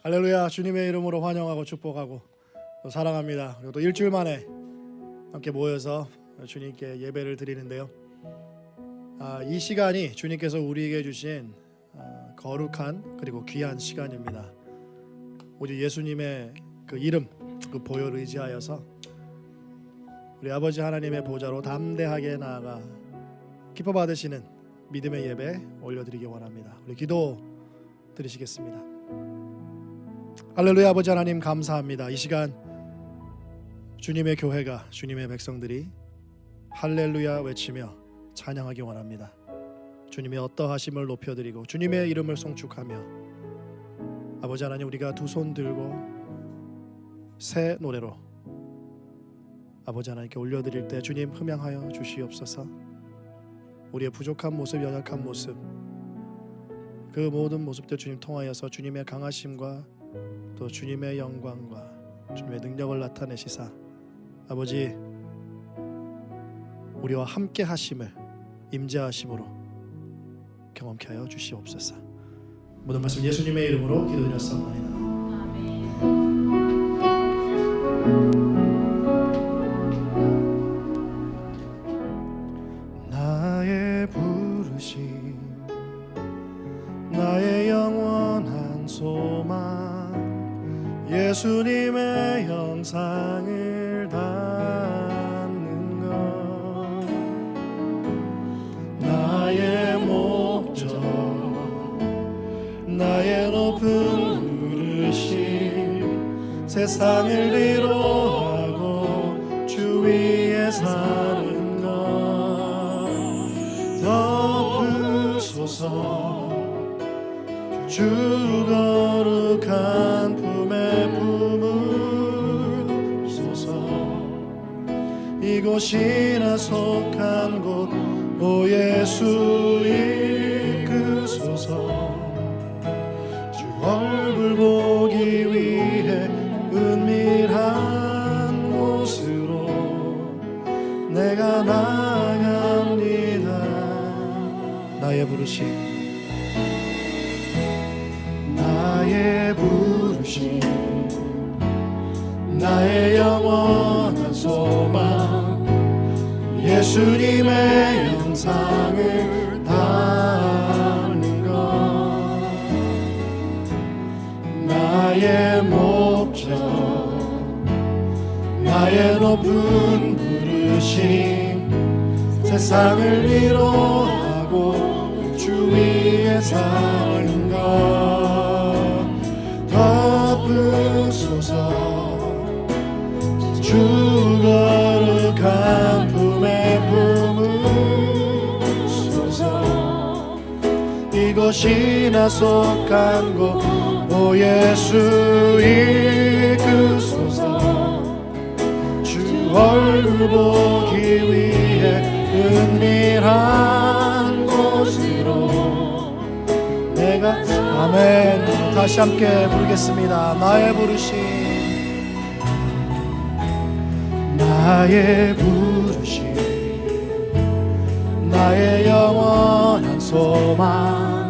할렐루야. 주님의 이름으로 환영하고 축복하고 또 사랑합니다. 그리고 또 일주일 만에 함께 모여서 주님께 예배를 드리는데요. 이 시간이 주님께서 우리에게 주신 거룩한 그리고 귀한 시간입니다. 오직 예수님의 그 이름, 그 보혈을 의지하여서 우리 아버지 하나님의 보좌로 담대하게 나아가 기뻐 받으시는 믿음의 예배 올려드리기 원합니다. 우리 기도 드리시겠습니다. 할렐루야. 아버지 하나님 감사합니다. 이 시간 주님의 교회가, 주님의 백성들이 할렐루야 외치며 찬양하기 원합니다. 주님의 어떠하심을 높여드리고 주님의 이름을 송축하며 아버지 하나님, 우리가 두 손 들고 새 노래로 아버지 하나님께 올려드릴 때 주님 흠양하여 주시옵소서. 우리의 부족한 모습, 연약한 모습, 그 모든 모습들 주님 통하여서 주님의 강하심과 또 주님의 영광과 주님의 능력을 나타내시사 아버지 우리와 함께 하심을 임재하심으로 경험케 하여 주시옵소서. 모든 말씀 예수님의 이름으로 기도드렸사옵나이다. 나의 부르심, 나의 영원한 소망, 예수님의 형상을 닮는 것, 나의 목적, 나의 높은 부르심, 세상을 위로하고 주 위에 사는 것, 덮으소서. 주 거룩한 품에 품으소서. 이곳이나 속한 곳 오 예수 이끄소서. 주 얼굴 보기 위해 은밀한 곳으로 내가 나아갑니다. 나의 부르심, 나의 부르심, 나의 영원한 소망, 예수님의 형상을 닮는 것, 나의 목적, 나의 높은 부르심, 세상을 위로하고 주 위에 사는 것, 덮으소서. 주 거룩한 품에 품으소서. 이곳이나 속한 곳 오 예수 이끄소서. 주 얼굴 보기 위해 은밀한 곳으로 내가 아멘. 다시 함께 부르겠습니다. 나의 부르심, 나의 부르심, 나의 영원한 소망,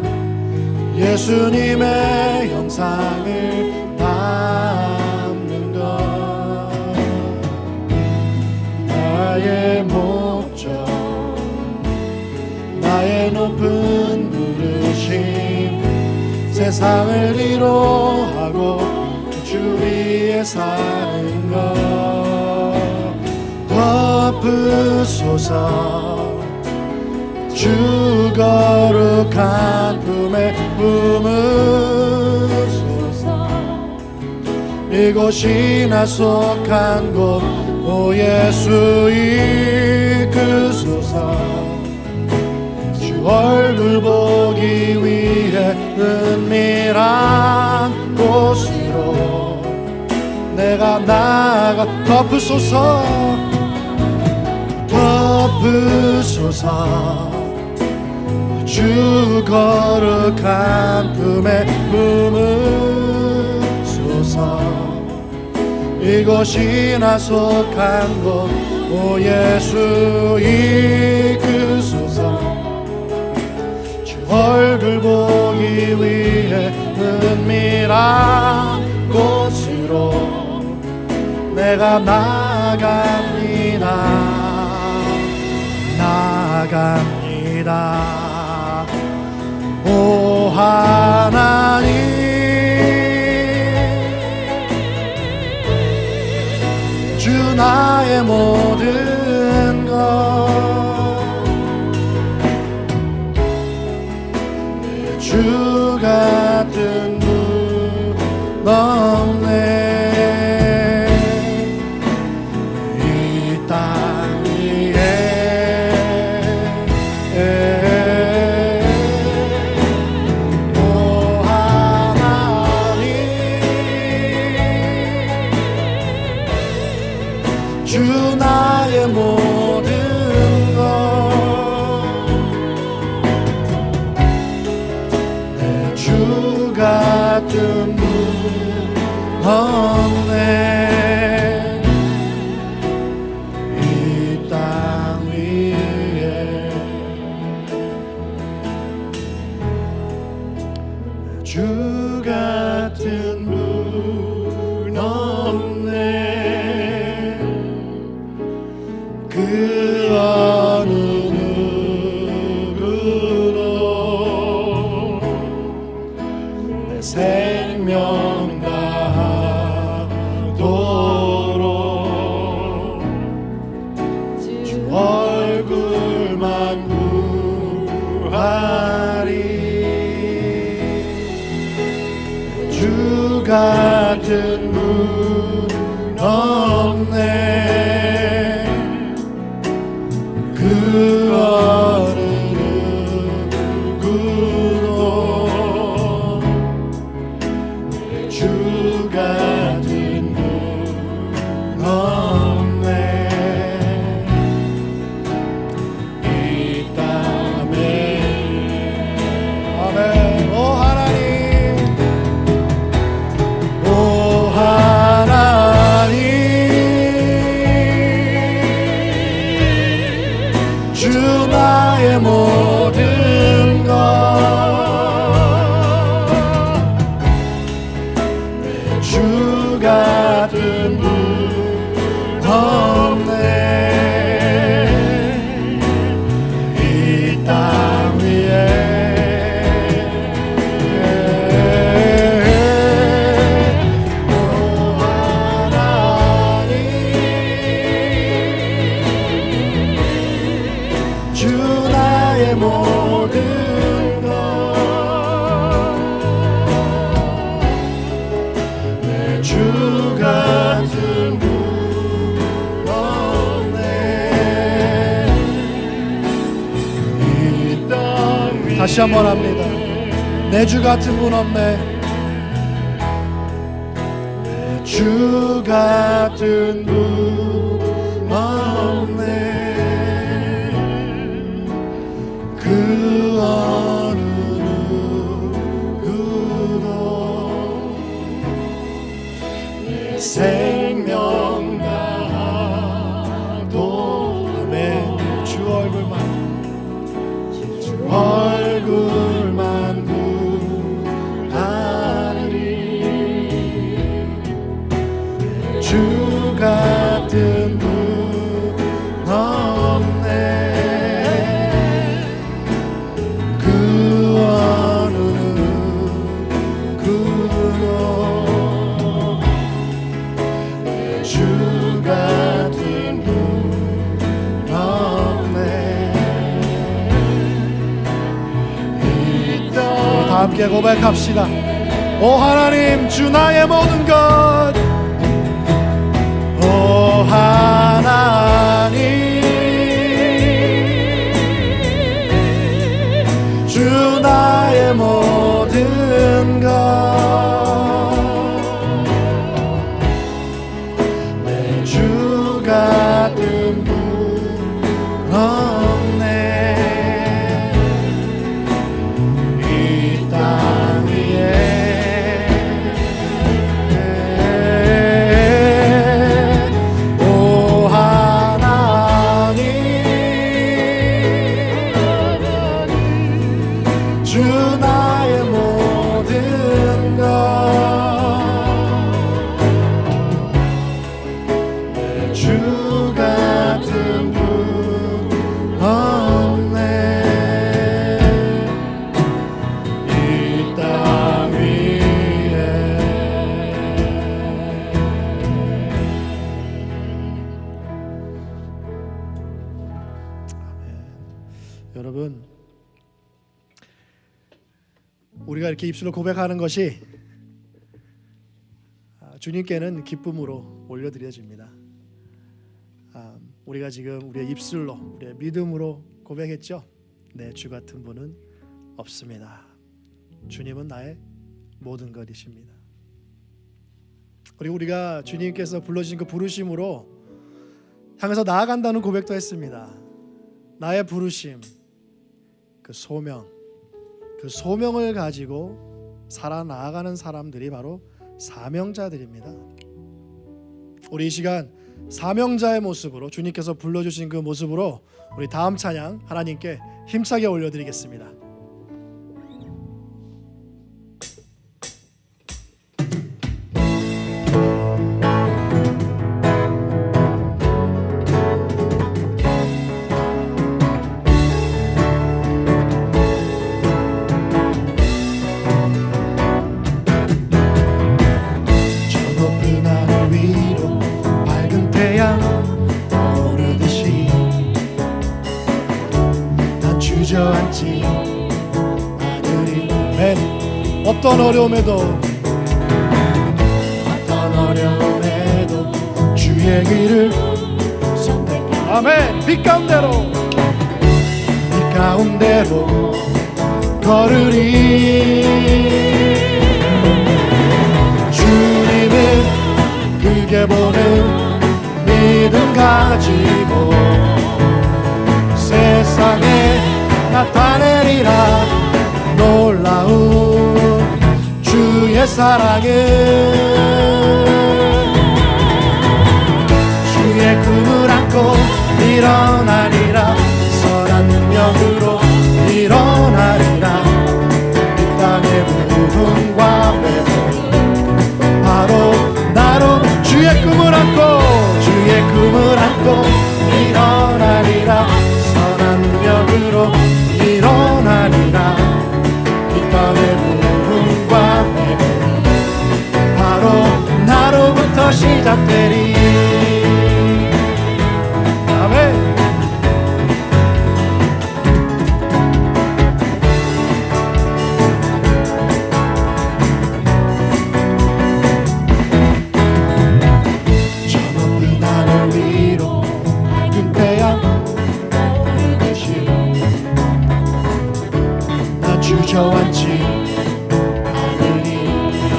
예수님의 형상을 닮는 것, 나의 목적, 나의 높은 부르심, 세상을 위로하고 주 위에 사는 것, 덮으소서. 주 거룩한 품에 품으소서. 이곳이나 속한 곳 오 예수 이끄소서. 주 얼굴 보기 위해 은밀한 곳으로 내가 나아가 덮으소서. 덮으소서. 주 거룩한 품에 품으소서. 이곳이나 속한 곳 오 예수 이끄소서. 주 얼굴 보기 위해 은밀한 곳으로 내가 나아갑니다. 나아갑니다. 오 하나님, 주 나의 모든 것, 주 같은 분 없네. 이 땅 위에 오 하나님, 주 나의 모든 것, 주 같은 분 없네. 이 땅 위에 주 같은 분 없네. 그 어느 누구도 생명 다하도록 주 얼굴만 구하리. 주 같은 분 없네. 그 어느 누구도 주 같은 분 없네. 이 땅에 아멘. 오 하나님, 오 하나님, 주 나의 모든 것, 주 같은 분 없네. 이 땅 위에 오 하나님, 주 나의 모든 것, 주 같은 분 없네. 이 땅 위에 다시 한번 합니다. 내 주 같은 분 없네. 내 주 같은 분 없네. 그 어느 누구도 내 생명 다하도 아멘. 주 얼굴만 구하리. 주 같은 분 없네. 그 어느 누구도 주 같은 분 없네. 이 땅 다 함께 고백합시다. 오 하나님, 주 나의 모든 것, 오 하나님, 주 나의 모든 것, 내 주 같은 분 없네. 이 땅 위에 오 하나님, 여러분, 우리가 이렇게 입술로 고백하는 것이 주님께는 기쁨으로 올려드려집니다. 우리가 지금 우리의 입술로, 우리의 믿음으로 고백했죠. 네, 주 같은 분은 없습니다. 주님은 나의 모든 것이십니다. 그리고 우리가 주님께서 불러주신 그 부르심으로 향해서 나아간다는 고백도 했습니다. 나의 부르심, 그 소명, 그 소명을 가지고 살아나가는 사람들이 바로 사명자들입니다. 우리 이 시간 사명자의 모습으로, 주님께서 불러주신 그 모습으로 우리 다음 찬양 하나님께 힘차게 올려드리겠습니다. 주저앉지 않으리. 어떤 어려움에도 주의 길을 선택하. 아멘. 빛 가운데로 걸으리. 주님을 크게 보는 믿음 가지고 세상에 나타내리라. 놀라운 주의 사랑은 주의 꿈을 안고 일어나리라. 선한 능력으로 일어나리라. 이 땅의 부흥과 회복 바로 나로 주의 꿈을 안고, 주의 꿈을 안고 일어나리라. 선한 능력으로 일어나리라. 이 땅의 부흥과 회복 바로 나로부터 시작되리. 아멘. 저 높은 하늘 위로 밝은 태양 주저앉지 않으리.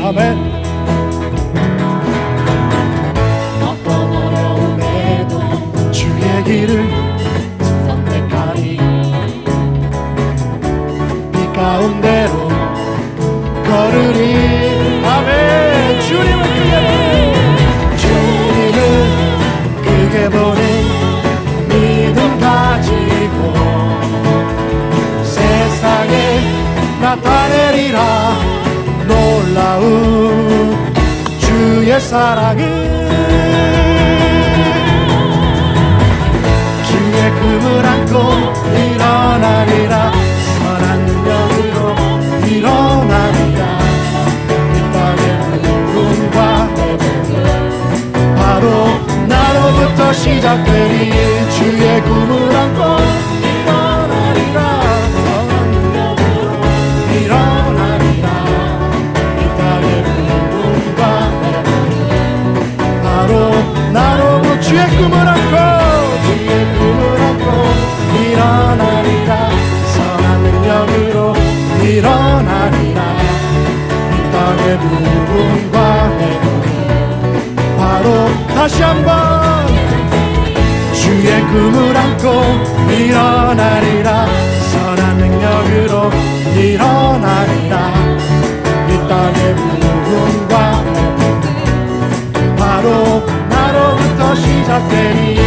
아멘. 어떤 어려움에도 주의 길을 선택하리. 빛 가운데로 걸으리. 아멘. 주님을 크게 보는 믿음 가지고 세상에 나타내리라. 놀라운 주의 사랑은 주의 꿈을 안고 일어나리라. 선한 능력으로 일어나리라. 이 땅의 부흥과 회복은 바로 나로부터 시작되리. 주의 꿈을 안고 일어나리라. 주의 꿈을 안고, 주의 꿈을 안고 일어나리라. 선한 능력으로 일어나리라. 이 땅의 부흥과 회복 바로 다시 한번 주의 꿈을 안고 일어나리라. 선한 능력으로 일어나리라. 이 땅의 부흥과 회복 바로 나로부터 시작되리.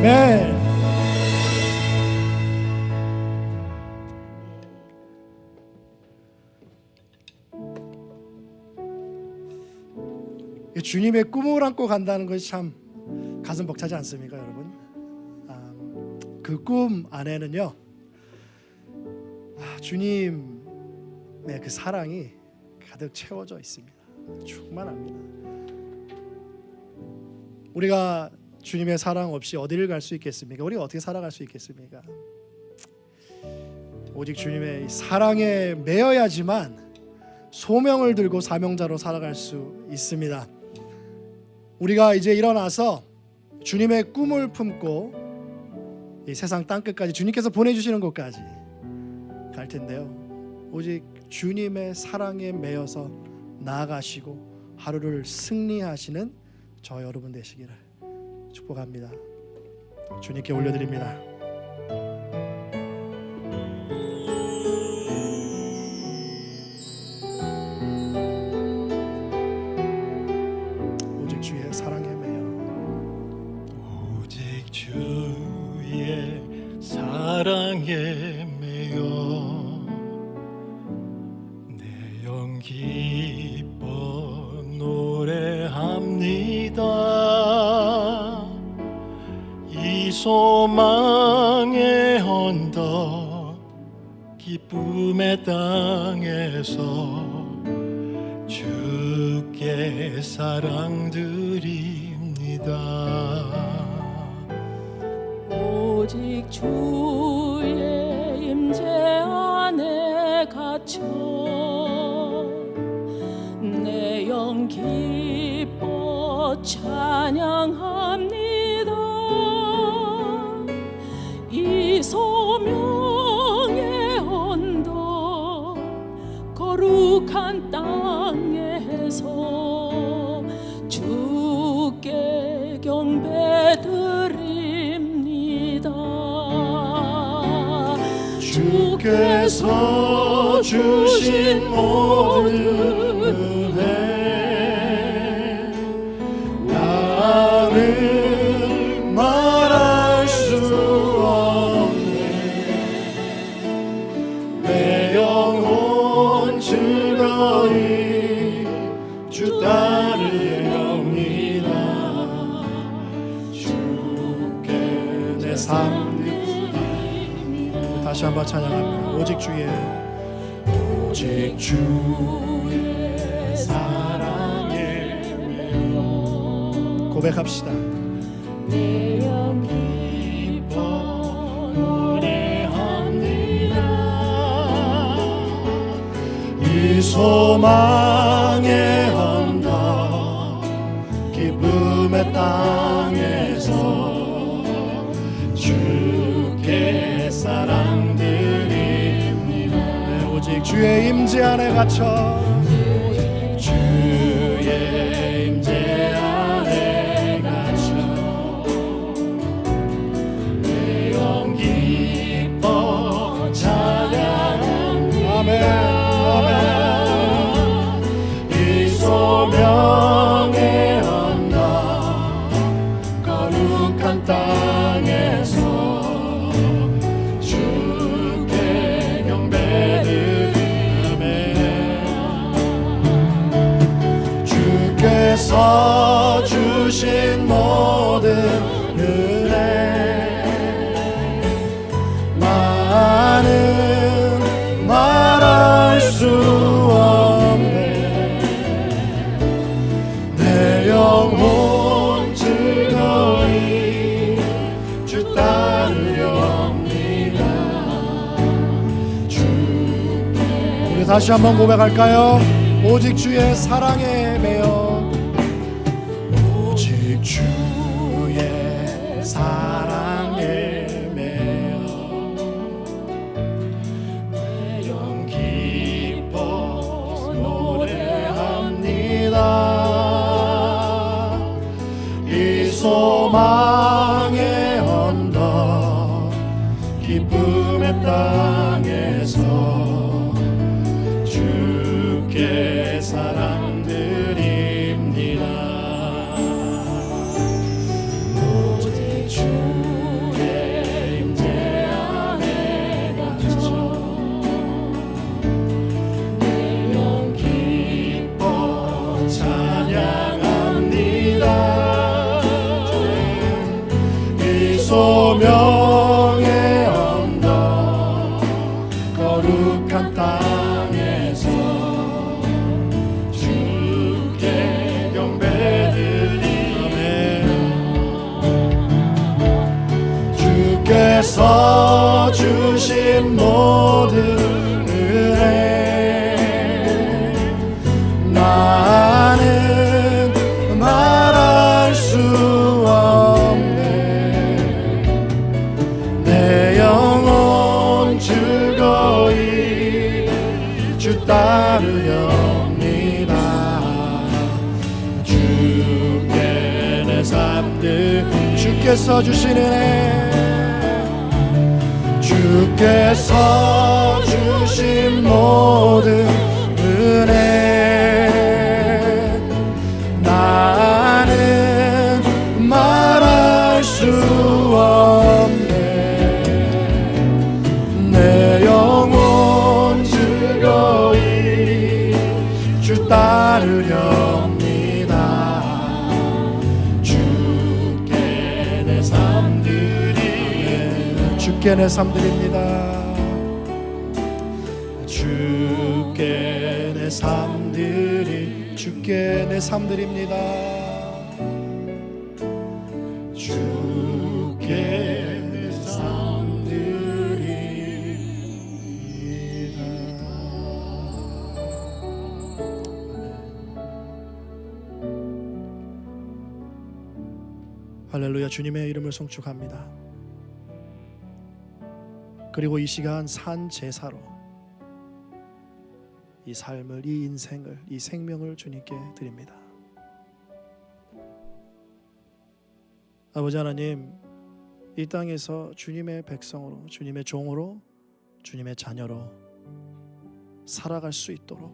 아멘. 주님의 꿈을 안고 간다는 것이 참 가슴 벅차지 않습니까, 여러분? 그 꿈 안에는요, 주님의 그 사랑이 가득 채워져 있습니다. 충만합니다. 우리가 주님의 사랑 없이 어디를 갈 수 있겠습니까? 우리가 어떻게 살아갈 수 있겠습니까? 오직 주님의 사랑에 매여야지만 소명을 들고 사명자로 살아갈 수 있습니다. 우리가 이제 일어나서 주님의 꿈을 품고 이 세상 땅끝까지 주님께서 보내주시는 곳까지 갈 텐데요, 오직 주님의 사랑에 매여서 나아가시고 하루를 승리하시는 저 여러분 되시기를 축복합니다. 주님께 올려드립니다. 오직 주의 사랑에 매여, 오직 주의 사랑에 매여 내 영 기뻐 노래합니다. 이 소망의 언덕 기쁨의 땅에서 주께 사랑 드립니다. 오직 주의 임재 안에 갇혀 내 영 기뻐 찬양합니다. 이 소명의 언덕 거룩한 땅에서 주께 경배드립니다. 주께서 주신 모든 은혜 나는 말할 수 없네. 내 영혼 즐거이 주 따르렵니다. 주께 내 삶 다시 한번 찬양합니다. 오직 주의 사랑에 매여 고백합시다. 내 영 기뻐 노래합니다. 이 소망의 언덕 기쁨의 땅에서 주께 사랑 드립니다. 네, 오직 주의 임재 안에 갇혀 주의 임재 안에 갇혀 내 영 기뻐 찬양합니다. 아멘, 아멘. 이 소명의 언덕 거룩한 땅에서 주께 경배드리며 주께서 주신 모든 은혜 나는 말할 수 없네. 내 영혼 즐거이 주 따르렵니다. 주께 우리 다시 한번 고백할까요? 오직 주의 사랑에 매여, 오직 주의 사랑에 매여 내 영 기뻐 노래합니다. 이 소망의 언덕 기쁨의 땅에서 주께 사랑 드립니다. 오직 주의 임재 안에 갇혀 내 영 기뻐 찬양합니다. 이 소명의 언덕 거룩 주께서 주신 모든 은혜 나는 말할 수 없네. 내 영혼 즐거이 주 따르렵니다. 주께 내 삶들 주께서 주신 은혜 주께서 주신 모든 은혜 나는 말할 수 없네. 내 영혼 즐거이 주 따르렵니다. 주께 내 삶들이 주께 내 삶들입니다. 주께 내 삶들이 주께 내 삶들입니다. 주께 내 삶들입니다. 할렐루야. 주님의 이름을 송축합니다. 그리고 이 시간 산 제사로 이 삶을, 이 인생을, 이 생명을 주님께 드립니다. 아버지 하나님, 이 땅에서 주님의 백성으로, 주님의 종으로, 주님의 자녀로 살아갈 수 있도록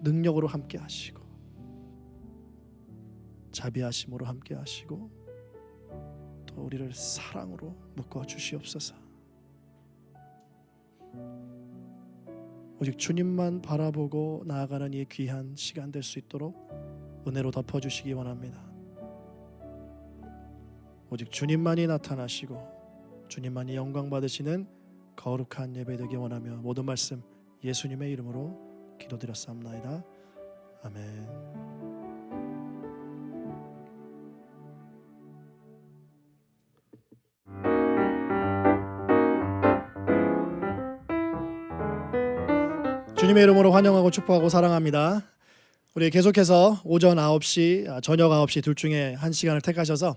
능력으로 함께 하시고 자비하심으로 함께 하시고 또 우리를 사랑으로 묶어 주시옵소서. 오직 주님만 바라보고 나아가는 이 귀한 시간 될 수 있도록 은혜로 덮어주시기 원합니다. 오직 주님만이 나타나시고 주님만이 영광 받으시는 거룩한 예배 되기 원하며 모든 말씀 예수님의 이름으로 기도드렸사옵나이다. 아멘. 주님의 이름으로 환영하고 축복하고 사랑합니다. 우리 계속해서 오전 9시, 저녁 9시 둘 중에 한 시간을 택하셔서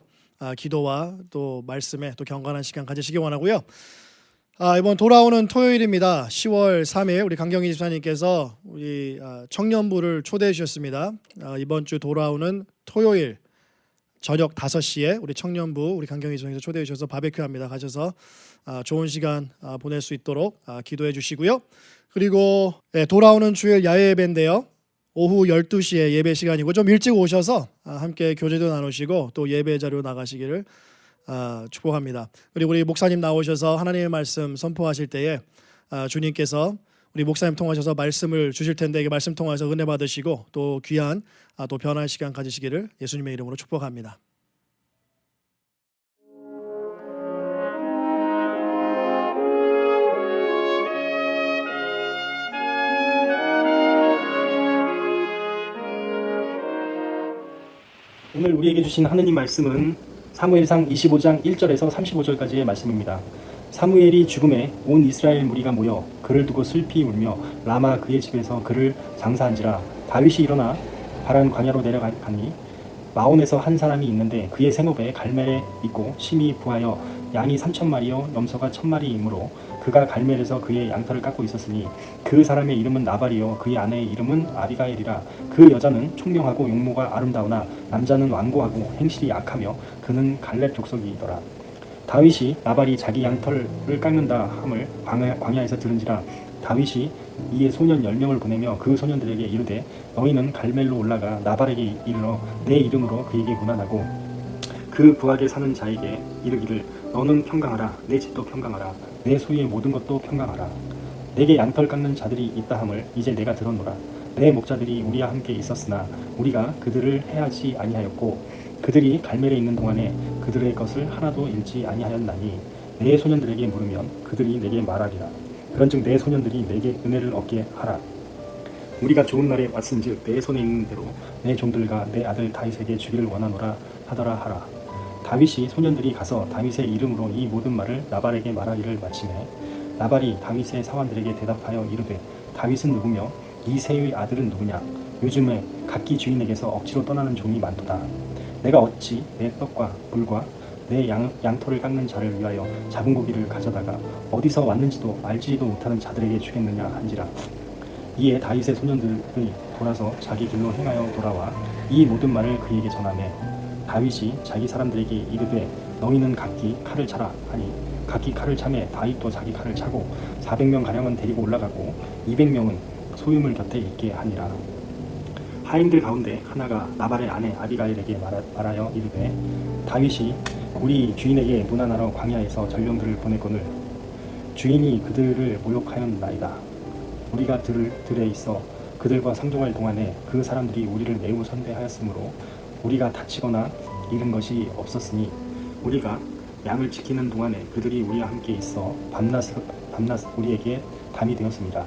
기도와 또 말씀에 또 경건한 시간 가지시기 원하고요. 이번 돌아오는 토요일입니다. 10월 3일 우리 강경희 집사님께서 우리 청년부를 초대해 주셨습니다. 이번 주 돌아오는 토요일 저녁 5시에 우리 청년부 우리 강경희 집사님께서 초대해 주셔서 바베큐 합니다. 가셔서 좋은 시간 보낼 수 있도록 기도해 주시고요. 그리고 돌아오는 주일 야외 예배인데요. 오후 12시에 예배 시간이고 좀 일찍 오셔서 함께 교제도 나누시고 또 예배 자료 나가시기를 축복합니다. 그리고 우리 목사님 나오셔서 하나님의 말씀 선포하실 때에 주님께서 우리 목사님 통하셔서 말씀을 주실 텐데 이 말씀 통해서 은혜 받으시고 또 귀한 또 변화의 시간 가지시기를 예수님의 이름으로 축복합니다. 오늘 우리에게 주신 하느님 말씀은 사무엘상 25장 1절에서 35절까지의 말씀입니다. 사무엘이 죽음에 온 이스라엘 무리가 모여 그를 두고 슬피 울며 라마 그의 집에서 그를 장사한지라. 다윗이 일어나 바란 광야로 내려가니 마온에서 한 사람이 있는데 그의 생업에 갈멜에 있고 심히 부하여 양이 3,000마리요 염소가 1,000마리이므로 그가 갈멜에서 그의 양털을 깎고 있었으니 그 사람의 이름은 나발이요 그의 아내의 이름은 아비가일이라. 그 여자는 총명하고 용모가 아름다우나 남자는 완고하고 행실이 악하며 그는 갈렙 족속이더라. 다윗이 나발이 자기 양털을 깎는다 함을 광야에서 들은지라. 다윗이 이에 소년 10명을 보내며 그 소년들에게 이르되 너희는 갈멜로 올라가 나발에게 이르러 내 이름으로 그에게 고난하고 그 부하게 사는 자에게 이르기를 너는 평강하라. 내 집도 평강하라. 내 소유의 모든 것도 평강하라. 내게 양털 깎는 자들이 있다 함을 이제 내가 들었노라. 내 목자들이 우리와 함께 있었으나 우리가 그들을 해하지 아니하였고 그들이 갈멜에 있는 동안에 그들의 것을 하나도 잃지 아니하였나니 내 소년들에게 물으면 그들이 내게 말하리라. 그런즉 내 소년들이 내게 은혜를 얻게 하라. 우리가 좋은 날에 왔은즉 내 손에 있는 대로 내 종들과 내 아들 다윗에게 주기를 원하노라 하더라 하라. 다윗이 소년들이 가서 다윗의 이름으로 이 모든 말을 나발에게 말하기를 마치매 나발이 다윗의 사환들에게 대답하여 이르되 다윗은 누구며 이 세의 아들은 누구냐? 요즘에 각기 주인에게서 억지로 떠나는 종이 많도다. 내가 어찌 내 떡과 물과 내 양털을 깎는 자를 위하여 잡은 고기를 가져다가 어디서 왔는지도 알지도 못하는 자들에게 주겠느냐 한지라. 이에 다윗의 소년들이 돌아서 자기 길로 행하여 돌아와 이 모든 말을 그에게 전하매 다윗이 자기 사람들에게 이르되 너희는 각기 칼을 차라 하니 각기 칼을 차매 다윗도 자기 칼을 차고 400명 가량은 데리고 올라가고 200명은 소유물 곁에 있게 하니라. 하인들 가운데 하나가 나발의 아내 아비가일에게 말하여 이르되 다윗이 우리 주인에게 문안하러 광야에서 전령들을 보냈거늘 주인이 그들을 모욕하였나이다. 우리가 들에 있어 그들과 상종할 동안에 그 사람들이 우리를 매우 선대하였으므로 우리가 다치거나 잃은 것이 없었으니 우리가 양을 지키는 동안에 그들이 우리와 함께 있어 밤낮 우리에게 담이 되었습니다.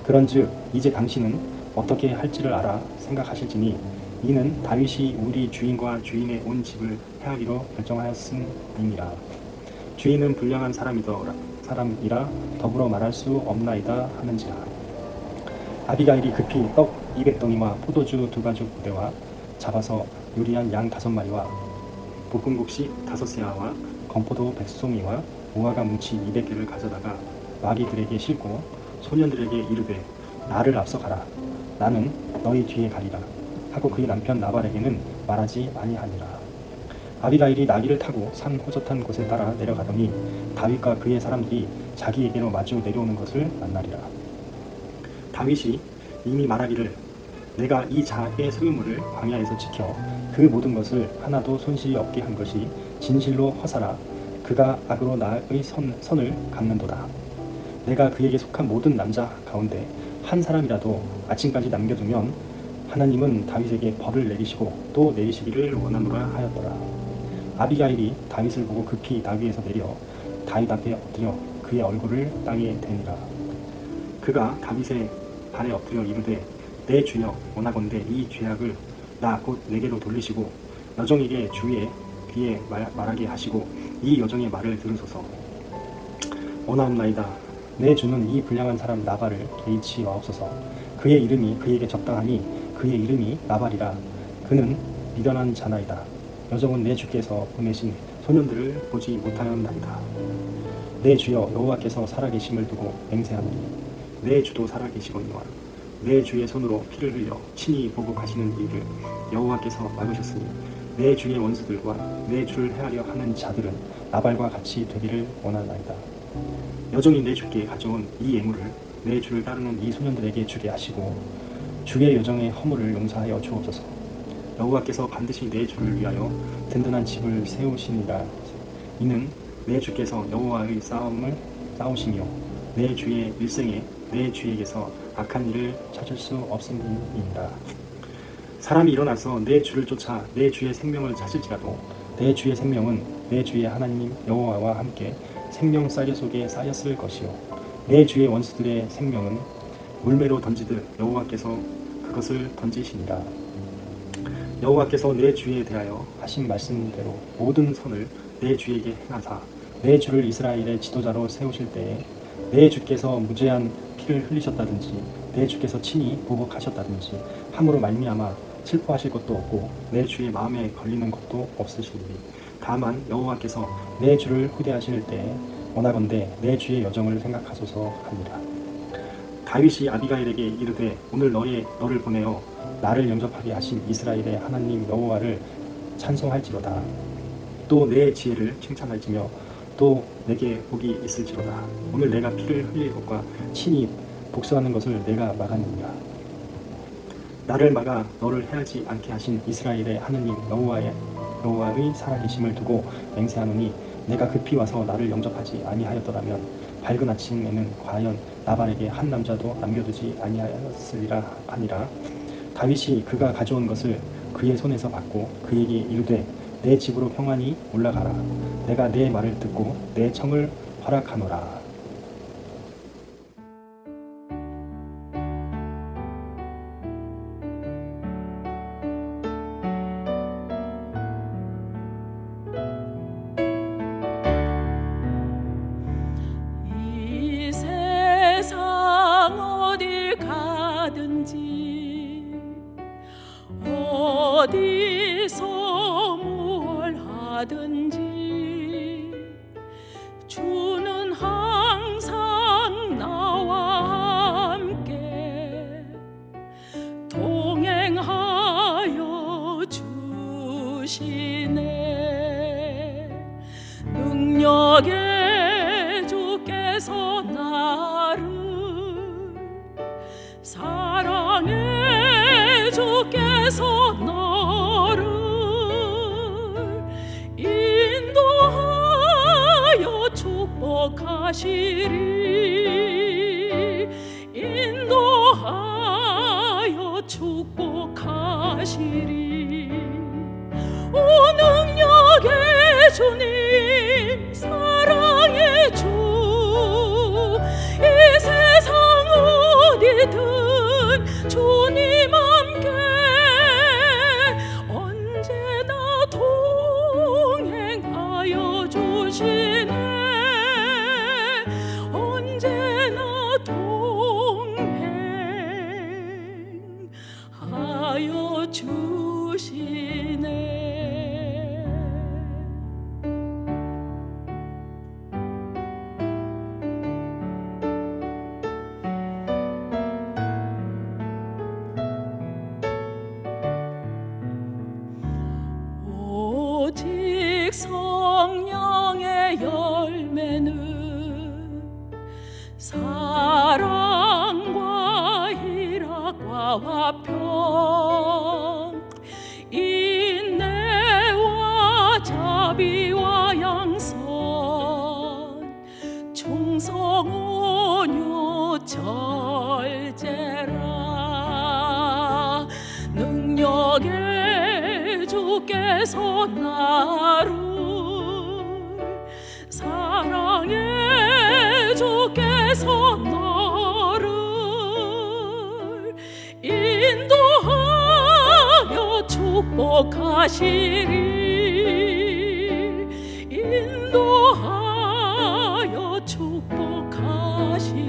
그런즉 이제 당신은 어떻게 할지를 알아 생각하실지니 이는 다윗이 우리 주인과 주인의 온 집을 해하기로 결정하였음이니라. 주인은 불량한 사람이라 더불어 말할 수 없나이다 하는지라. 아비가일이 급히 떡 200덩이와 포도주 2가죽 부대와 잡아서 요리한 양 5마리와 볶음국식 5세아와 건포도 100송이와 무화과 뭉치 200개를 가져다가 마귀들에게 싣고 소년들에게 이르되 나를 앞서 가라. 나는 너희 뒤에 가리라 하고 그의 남편 나발에게는 말하지 아니하니라. 아비가일이 나귀를 타고 산 호젓한 곳에 따라 내려가더니 다윗과 그의 사람들이 자기에게로 마주 내려오는 것을 만나리라. 다윗이 이미 말하기를 내가 이 자의 소유물을 광야에서 지켜 그 모든 것을 하나도 손실이 없게 한 것이 진실로 허사라. 그가 악으로 나의 선을 갚는도다. 내가 그에게 속한 모든 남자 가운데 한 사람이라도 아침까지 남겨두면 하나님은 다윗에게 벌을 내리시고 또 내리시기를 원하노라 하였더라. 아비가일이 다윗을 보고 급히 나귀에서 내려 다윗 앞에 엎드려 그의 얼굴을 땅에 대니라. 그가 다윗의 발에 엎드려 이르되 내 주여 원하건대 이 죄악을 나 곧 내게로 돌리시고 여종에게 주의 귀에 말하게 하시고 이 여종의 말을 들으소서. 원하옵나이다. 내 주는 이 불량한 사람 나발을 개의치 마옵소서. 그의 이름이 그에게 적당하니 그의 이름이 나발이라. 그는 미련한 자나이다. 여종은 내 주께서 보내신 소년들을 보지 못하였나이다. 내 주여 여호와께서 살아계심을 두고 맹세하노니 내 주도 살아계시거니와 내 주의 손으로 피를 흘려 친히 보복하시는 일을 여호와께서 막으셨으니 내 주의 원수들과 내 주를 해하려 하는 자들은 나발과 같이 되기를 원하나이다. 여종이 내 주께 가져온 이 예물을 내 주를 따르는 이 소년들에게 주게 하시고 주의 여종의 허물을 용서하여 주옵소서. 여호와께서 반드시 내 주를 위하여 든든한 집을 세우시니라. 이는 내 주께서 여호와의 싸움을 싸우시며 내 주의 일생에 내 주에게서 악한 일을 찾을 수 없음이니라. 사람이 일어나서 내 주를 쫓아 내 주의 생명을 찾을지라도 내 주의 생명은 내 주의 하나님 여호와와 함께 생명 쌀개 속에 쌓였을 것이요 내 주의 원수들의 생명은 물매로 던지듯 여호와께서 그것을 던지시니라. 여호와께서 내 주에 대하여 하신 말씀대로 모든 선을 내 주에게 행하사 내 주를 이스라엘의 지도자로 세우실 때에 내 주께서 무죄한 피를 흘리셨다든지 내 주께서 친히 보복하셨다든지 함으로 말미암아 슬퍼하실 것도 없고 내 주의 마음에 걸리는 것도 없으시리니 다만 여호와께서 내 주를 후대하실 때에 원하건대 내 주의 여정을 생각하소서 하니라. 다윗이 아비가일에게 이르되 오늘 너를 보내어 나를 영접하게 하신 이스라엘의 하나님 여호와를 찬송할지로다. 또 내 지혜를 칭찬할지며 또 내게 복이 있을지로다. 오늘 내가 피를 흘릴 것과 친히 복수하는 것을 내가 막았느니라. 나를 막아 너를 해하지 않게 하신 이스라엘의 하나님 여호와의 살아계심을 두고 맹세하노니 내가 급히 와서 나를 영접하지 아니하였더라면 밝은 아침에는 과연 나발에게 한 남자도 남겨두지 아니하였으리라 하니라. 다윗이 그가 가져온 것을 그의 손에서 받고 그에게 이르되 내 집으로 평안히 올라가라. 내가 내 말을 듣고 내 청을 허락하노라. 가든지 주는 항상 나와 함께 동행하여 주시네. 능력의 주께서 나를 사랑의 주께서 너를 인도하여 축복하시리. 인도하여 축복하시리. 오 능력의 주님, 사랑의 주, 이 세상 어디든 주님 함께 언제나 동행하여 주시네. 언제나 동행하여 주시네. 오직 성령의 열매는 사랑과 희락과 화평, 인내와 자비와 양선, 충성 온유 절제라. 능력의 주께서 나를 사랑의 주께서 너를 인도하여 축복하시리. 인도하여 축복하시리.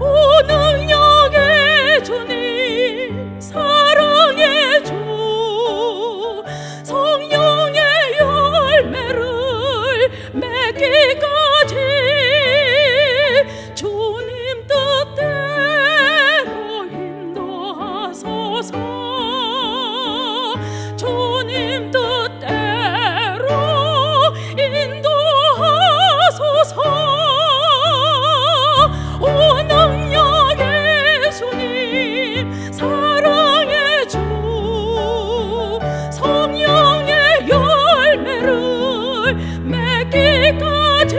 오 능력의 주님, 사랑의 주, 성령의 열매를 맺기까지 주님 뜻대로 인도하소서. 주님 뜻대로 인도하소서. 오 능력의 주님, 사랑의 주, 성령의 열매를 맺기까지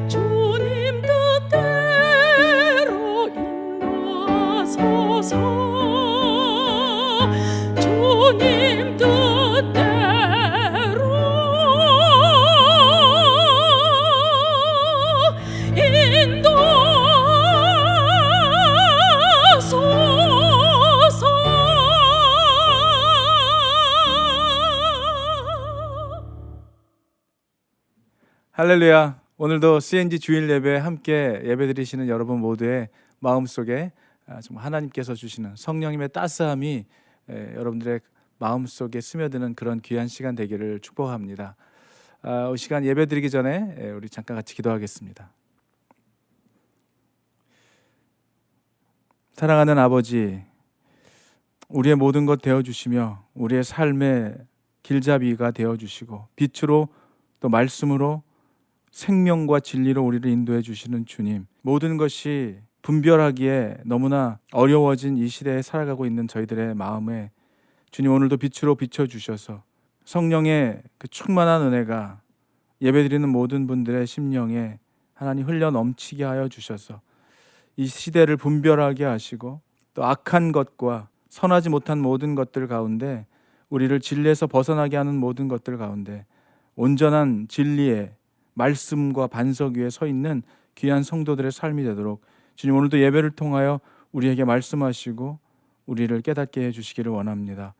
주님 뜻대로 인도하소서. 주님 뜻대로 인도하소서. 할렐루야. 오늘도 CNG 주일 예배 함께 예배드리시는 여러분 모두의 마음속에 정말 하나님께서 주시는 성령님의 따스함이 여러분들의 마음속에 스며드는 그런 귀한 시간 되기를 축복합니다. 이 시간 예배드리기 전에 우리 잠깐 같이 기도하겠습니다. 사랑하는 아버지, 우리의 모든 것 되어주시며 우리의 삶의 길잡이가 되어주시고 빛으로 또 말씀으로 생명과 진리로 우리를 인도해 주시는 주님, 모든 것이 분별하기에 너무나 어려워진 이 시대에 살아가고 있는 저희들의 마음에 주님 오늘도 빛으로 비춰주셔서 성령의 그 충만한 은혜가 예배드리는 모든 분들의 심령에 하나님 흘러 넘치게 하여 주셔서 이 시대를 분별하게 하시고 또 악한 것과 선하지 못한 모든 것들 가운데 우리를 진리에서 벗어나게 하는 모든 것들 가운데 온전한 진리의 말씀과 반석 위에 서 있는 귀한 성도들의 삶이 되도록 주님 오늘도 예배를 통하여 우리에게 말씀하시고 우리를 깨닫게 해주시기를 원합니다.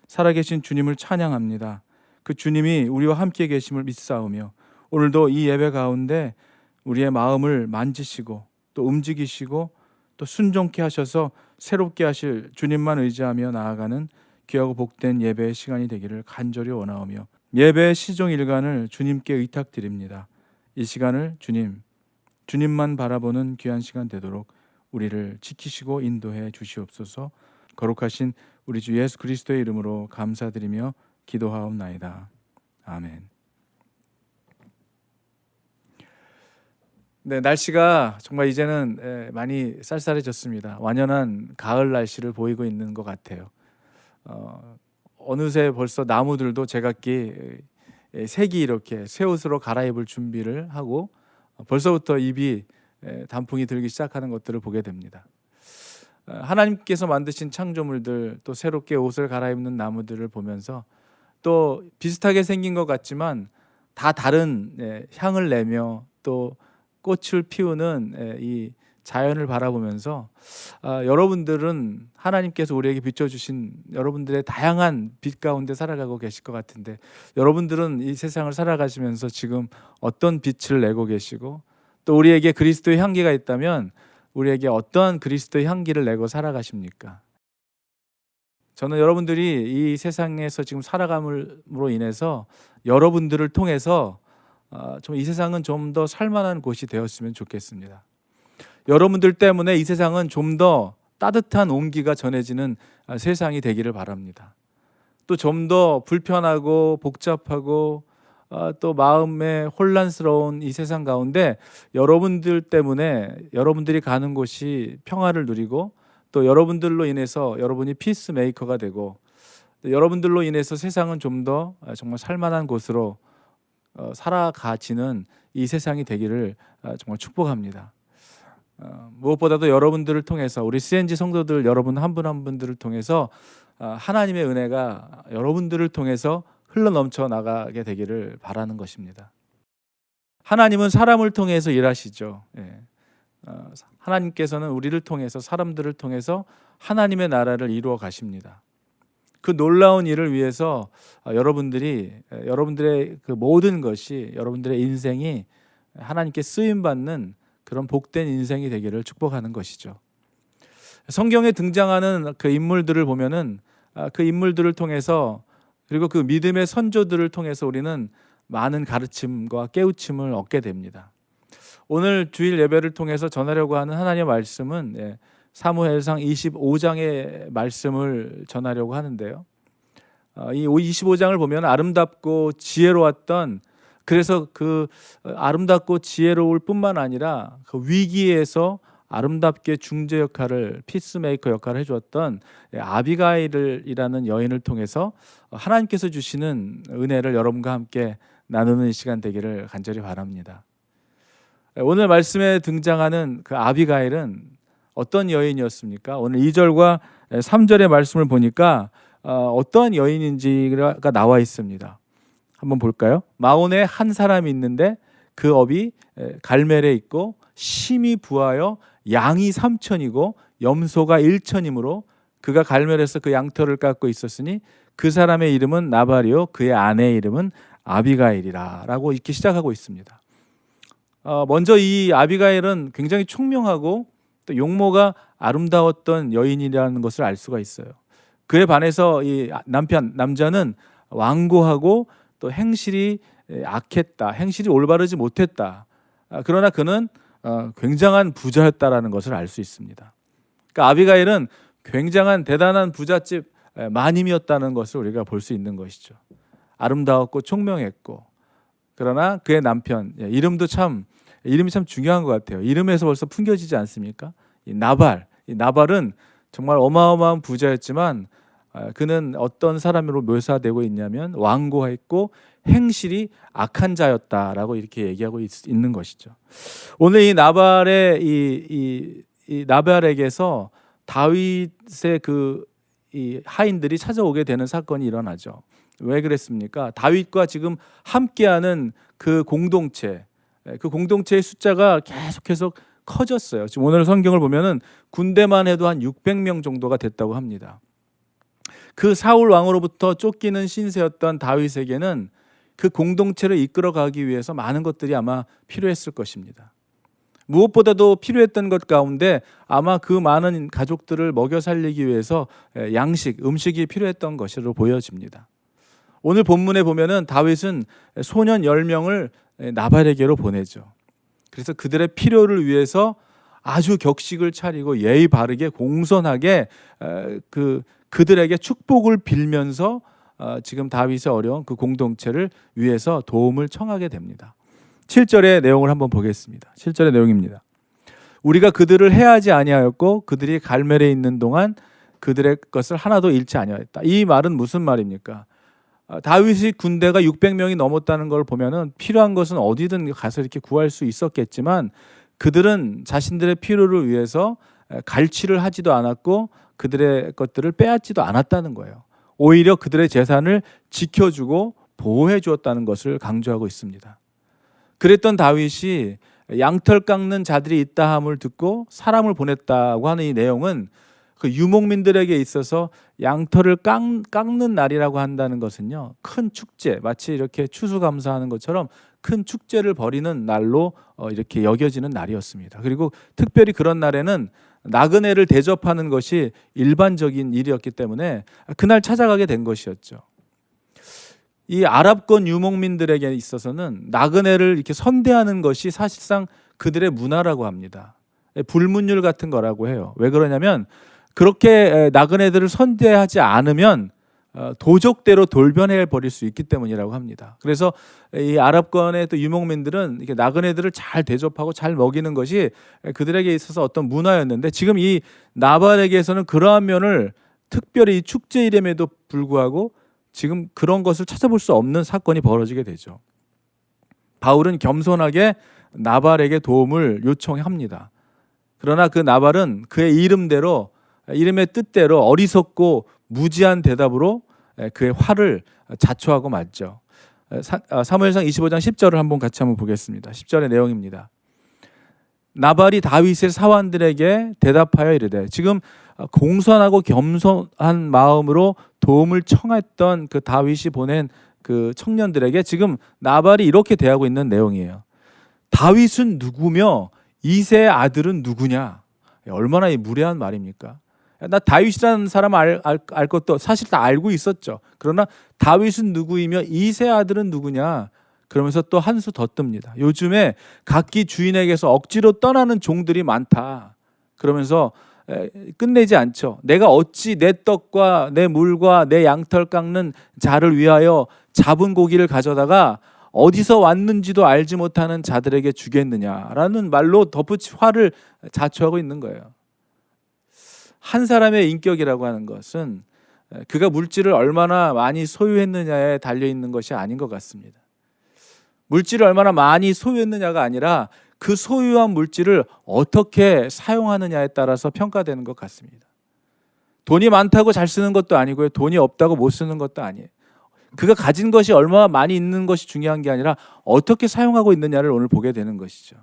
살아계신 주님을 찬양합니다. 그 주님이 우리와 함께 계심을 믿사오며 오늘도 이 예배 가운데 우리의 마음을 만지시고 또 움직이시고 또 순종케 하셔서 새롭게 하실 주님만 의지하며 나아가는 귀하고 복된 예배의 시간이 되기를 간절히 원하오며 예배의 시종일관을 주님께 의탁드립니다. 이 시간을 주님만 바라보는 귀한 시간 되도록 우리를 지키시고 인도해 주시옵소서. 거룩하신 우리 주 예수 그리스도의 이름으로 감사드리며 기도하옵나이다. 아멘. 네, 날씨가 정말 이제는 많이 쌀쌀해졌습니다. 완연한 가을 날씨를 보이고 있는 것 같아요. 어느새 벌써 나무들도 제각기 색이 이렇게 새 옷으로 갈아입을 준비를 하고 벌써부터 잎이 단풍이 들기 시작하는 것들을 보게 됩니다. 하나님께서 만드신 창조물들, 또 새롭게 옷을 갈아입는 나무들을 보면서 또 비슷하게 생긴 것 같지만 다 다른 향을 내며 또 꽃을 피우는 이 자연을 바라보면서 여러분들은 하나님께서 우리에게 비춰주신 여러분들의 다양한 빛 가운데 살아가고 계실 것 같은데, 여러분들은 이 세상을 살아가시면서 지금 어떤 빛을 내고 계시고, 또 우리에게 그리스도의 향기가 있다면 우리에게 어떠한 그리스도의 향기를 내고 살아가십니까? 저는 여러분들이 이 세상에서 지금 살아감으로 인해서 여러분들을 통해서 좀 이 세상은 좀 더 살만한 곳이 되었으면 좋겠습니다. 여러분들 때문에 이 세상은 좀 더 따뜻한 온기가 전해지는 세상이 되기를 바랍니다. 또 좀 더 불편하고 복잡하고 또 마음에 혼란스러운 이 세상 가운데 여러분들 때문에 여러분들이 가는 곳이 평화를 누리고, 또 여러분들로 인해서 여러분이 피스메이커가 되고, 또 여러분들로 인해서 세상은 좀 더 정말 살만한 곳으로 살아가지는 이 세상이 되기를 정말 축복합니다. 무엇보다도 여러분들을 통해서, 우리 CNG 성도들 여러분 한 분 한 분들을 통해서 하나님의 은혜가 여러분들을 통해서 흘러넘쳐 나가게 되기를 바라는 것입니다. 하나님은 사람을 통해서 일하시죠. 하나님께서는 우리를 통해서, 사람들을 통해서 하나님의 나라를 이루어 가십니다. 그 놀라운 일을 위해서 여러분들의 그 모든 것이, 여러분들의 인생이 하나님께 쓰임 받는 그런 복된 인생이 되기를 축복하는 것이죠. 성경에 등장하는 그 인물들을 보면은 그 인물들을 통해서, 그리고 그 믿음의 선조들을 통해서 우리는 많은 가르침과 깨우침을 얻게 됩니다. 오늘 주일 예배를 통해서 전하려고 하는 하나님의 말씀은 사무엘상 25장의 말씀을 전하려고 하는데요. 이 25장을 보면 아름답고 지혜로웠던, 그래서 그 아름답고 지혜로울 뿐만 아니라 그 위기에서 아름답게 중재 역할을, 피스메이커 역할을 해주었던 아비가일이라는 여인을 통해서 하나님께서 주시는 은혜를 여러분과 함께 나누는 시간 되기를 간절히 바랍니다. 오늘 말씀에 등장하는 그 아비가일은 어떤 여인이었습니까? 오늘 2절과 3절의 말씀을 보니까 어떠한 여인인지가 나와 있습니다. 한번 볼까요? 마온에 한 사람이 있는데 그 업이 갈멜에 있고 심이 부하여 양이 3천이고 염소가 1천이므로 그가 갈멜에서 그 양털을 깎고 있었으니 그 사람의 이름은 나발이요 그의 아내의 이름은 아비가일이라 라고 이렇게 시작하고 있습니다. 먼저 이 아비가일은 굉장히 총명하고 또 용모가 아름다웠던 여인이라는 것을 알 수가 있어요. 그에 반해서 이 남자는 완고하고 또 행실이 악했다, 행실이 올바르지 못했다. 그러나 그는 굉장한 부자였다라는 것을 알 수 있습니다. 그러니까 아비가일은 굉장한 대단한 부잣집 마님이었다는 것을 우리가 볼 수 있는 것이죠. 아름다웠고 총명했고, 그러나 그의 남편, 이름이 참 중요한 것 같아요. 이름에서 벌써 풍겨지지 않습니까? 이 나발은 정말 어마어마한 부자였지만 그는 어떤 사람으로 묘사되고 있냐면 완고했고 행실이 악한 자였다라고 이렇게 얘기하고 있는 것이죠. 오늘 이 나발의 이 나발에게서 다윗의 이 하인들이 찾아오게 되는 사건이 일어나죠. 왜 그랬습니까? 다윗과 지금 함께하는 그 공동체의 숫자가 계속해서 커졌어요. 지금 오늘 성경을 보면은 군대만 해도 한 600명 정도가 됐다고 합니다. 그 사울 왕으로부터 쫓기는 신세였던 다윗에게는 그 공동체를 이끌어가기 위해서 많은 것들이 아마 필요했을 것입니다. 무엇보다도 필요했던 것 가운데 아마 그 많은 가족들을 먹여 살리기 위해서 음식이 필요했던 것으로 보여집니다. 오늘 본문에 보면은 다윗은 소년 10명을 나발에게로 보내죠. 그래서 그들의 필요를 위해서 아주 격식을 차리고 예의 바르게 공손하게 그들에게 축복을 빌면서 지금 다윗의 어려운 그 공동체를 위해서 도움을 청하게 됩니다. 7절의 내용을 한번 보겠습니다. 7절의 내용입니다. 우리가 그들을 해하지 아니하였고 그들이 갈멜에 있는 동안 그들의 것을 하나도 잃지 아니하였다. 이 말은 무슨 말입니까? 다윗의 군대가 600명이 넘었다는 걸 보면은 필요한 것은 어디든 가서 이렇게 구할 수 있었겠지만 그들은 자신들의 필요를 위해서 갈취를 하지도 않았고 그들의 것들을 빼앗지도 않았다는 거예요. 오히려 그들의 재산을 지켜주고 보호해 주었다는 것을 강조하고 있습니다. 그랬던 다윗이 양털 깎는 자들이 있다 함을 듣고 사람을 보냈다고 하는 이 내용은 그 유목민들에게 있어서 양털을 깎는 날이라고 한다는 것은요, 큰 축제, 마치 이렇게 추수감사하는 것처럼 큰 축제를 벌이는 날로 이렇게 여겨지는 날이었습니다. 그리고 특별히 그런 날에는 나그네를 대접하는 것이 일반적인 일이었기 때문에 그날 찾아가게 된 것이었죠. 이 아랍권 유목민들에게 있어서는 나그네를 이렇게 선대하는 것이 사실상 그들의 문화라고 합니다. 불문율 같은 거라고 해요. 왜 그러냐면 그렇게 나그네들을 선대하지 않으면 도적대로 돌변해 버릴 수 있기 때문이라고 합니다. 그래서 이 아랍권의 또 유목민들은 이렇게 나그네들을 잘 대접하고 잘 먹이는 것이 그들에게 있어서 어떤 문화였는데 지금 이 나발에게서는 그러한 면을 특별히 축제일임에도 불구하고 지금 그런 것을 찾아볼 수 없는 사건이 벌어지게 되죠. 바울은 겸손하게 나발에게 도움을 요청합니다. 그러나 그 나발은 그의 이름의 뜻대로 어리석고 무지한 대답으로 그의 화를 자초하고 말죠. 사무엘상 25장 10절을 한번 같이 한번 보겠습니다. 10절의 내용입니다. 나발이 다윗의 사환들에게 대답하여 이르되, 지금 공손하고 겸손한 마음으로 도움을 청했던 그 다윗이 보낸 그 청년들에게 지금 나발이 이렇게 대하고 있는 내용이에요. 다윗은 누구며 이새의 아들은 누구냐? 얼마나 무례한 말입니까? 나 다윗이라는 사람 알 것도 사실 다 알고 있었죠. 그러나 다윗은 누구이며 이새의 아들은 누구냐? 그러면서 또 한 수 더 뜹니다. 요즘에 각기 주인에게서 억지로 떠나는 종들이 많다. 그러면서 끝내지 않죠. 내가 어찌 내 떡과 내 물과 내 양털 깎는 자를 위하여 잡은 고기를 가져다가 어디서 왔는지도 알지 못하는 자들에게 주겠느냐라는 말로 덧붙이 화를 자초하고 있는 거예요. 한 사람의 인격이라고 하는 것은 그가 물질을 얼마나 많이 소유했느냐에 달려있는 것이 아닌 것 같습니다. 물질을 얼마나 많이 소유했느냐가 아니라 그 소유한 물질을 어떻게 사용하느냐에 따라서 평가되는 것 같습니다. 돈이 많다고 잘 쓰는 것도 아니고요, 돈이 없다고 못 쓰는 것도 아니에요. 그가 가진 것이 얼마나 많이 있는 것이 중요한 게 아니라 어떻게 사용하고 있느냐를 오늘 보게 되는 것이죠.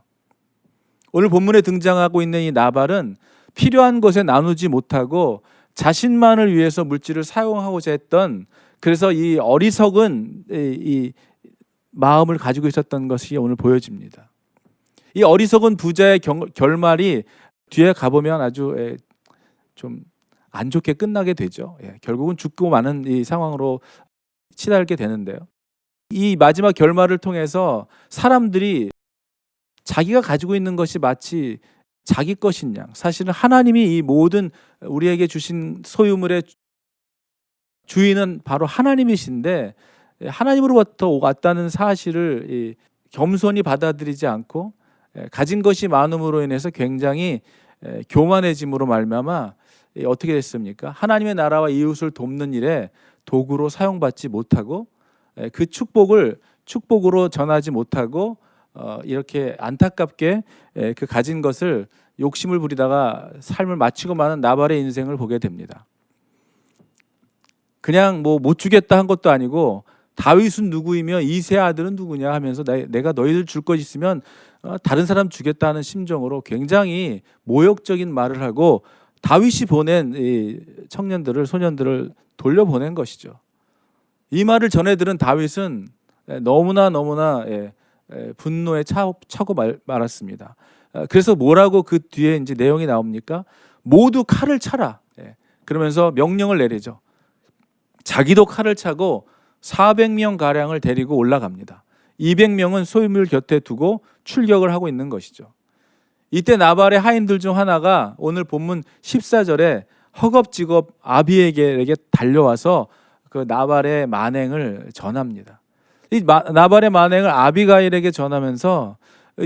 오늘 본문에 등장하고 있는 이 나발은 필요한 것에 나누지 못하고 자신만을 위해서 물질을 사용하고자 했던, 그래서 이 어리석은 이 마음을 가지고 있었던 것이 오늘 보여집니다. 이 어리석은 부자의 결말이 뒤에 가보면 아주 좀 안 좋게 끝나게 되죠. 결국은 죽고 마는 이 상황으로 치달게 되는데요. 이 마지막 결말을 통해서 사람들이 자기가 가지고 있는 것이 마치 자기 것인 양, 사실은 하나님이 이 모든 우리에게 주신 소유물의 주인은 바로 하나님이신데 하나님으로부터 왔다는 사실을 겸손히 받아들이지 않고 가진 것이 많음으로 인해서 굉장히 교만해짐으로 말미암아 어떻게 됐습니까? 하나님의 나라와 이웃을 돕는 일에 도구로 사용받지 못하고 그 축복으로 전하지 못하고 이렇게 안타깝게 그 가진 것을 욕심을 부리다가 삶을 마치고 마는 나발의 인생을 보게 됩니다. 그냥 뭐 못 주겠다 한 것도 아니고 다윗은 누구이며 이새 아들은 누구냐 하면서 내가 너희들 줄 것 있으면 다른 사람 주겠다 하는 심정으로 굉장히 모욕적인 말을 하고 다윗이 보낸 이 소년들을 돌려보낸 것이죠. 이 말을 전해 들은 다윗은 너무나 분노에 차고 말았습니다. 그래서 뭐라고 그 뒤에 이제 내용이 나옵니까? 모두 칼을 차라. 그러면서 명령을 내리죠. 자기도 칼을 차고 400명 가량을 데리고 올라갑니다. 200명은 소유물 곁에 두고 출격을 하고 있는 것이죠. 이때 나발의 하인들 중 하나가 오늘 본문 14절에 허겁지겁 아비에게 달려와서 그 나발의 만행을 전합니다. 이 나발의 만행을 아비가일에게 전하면서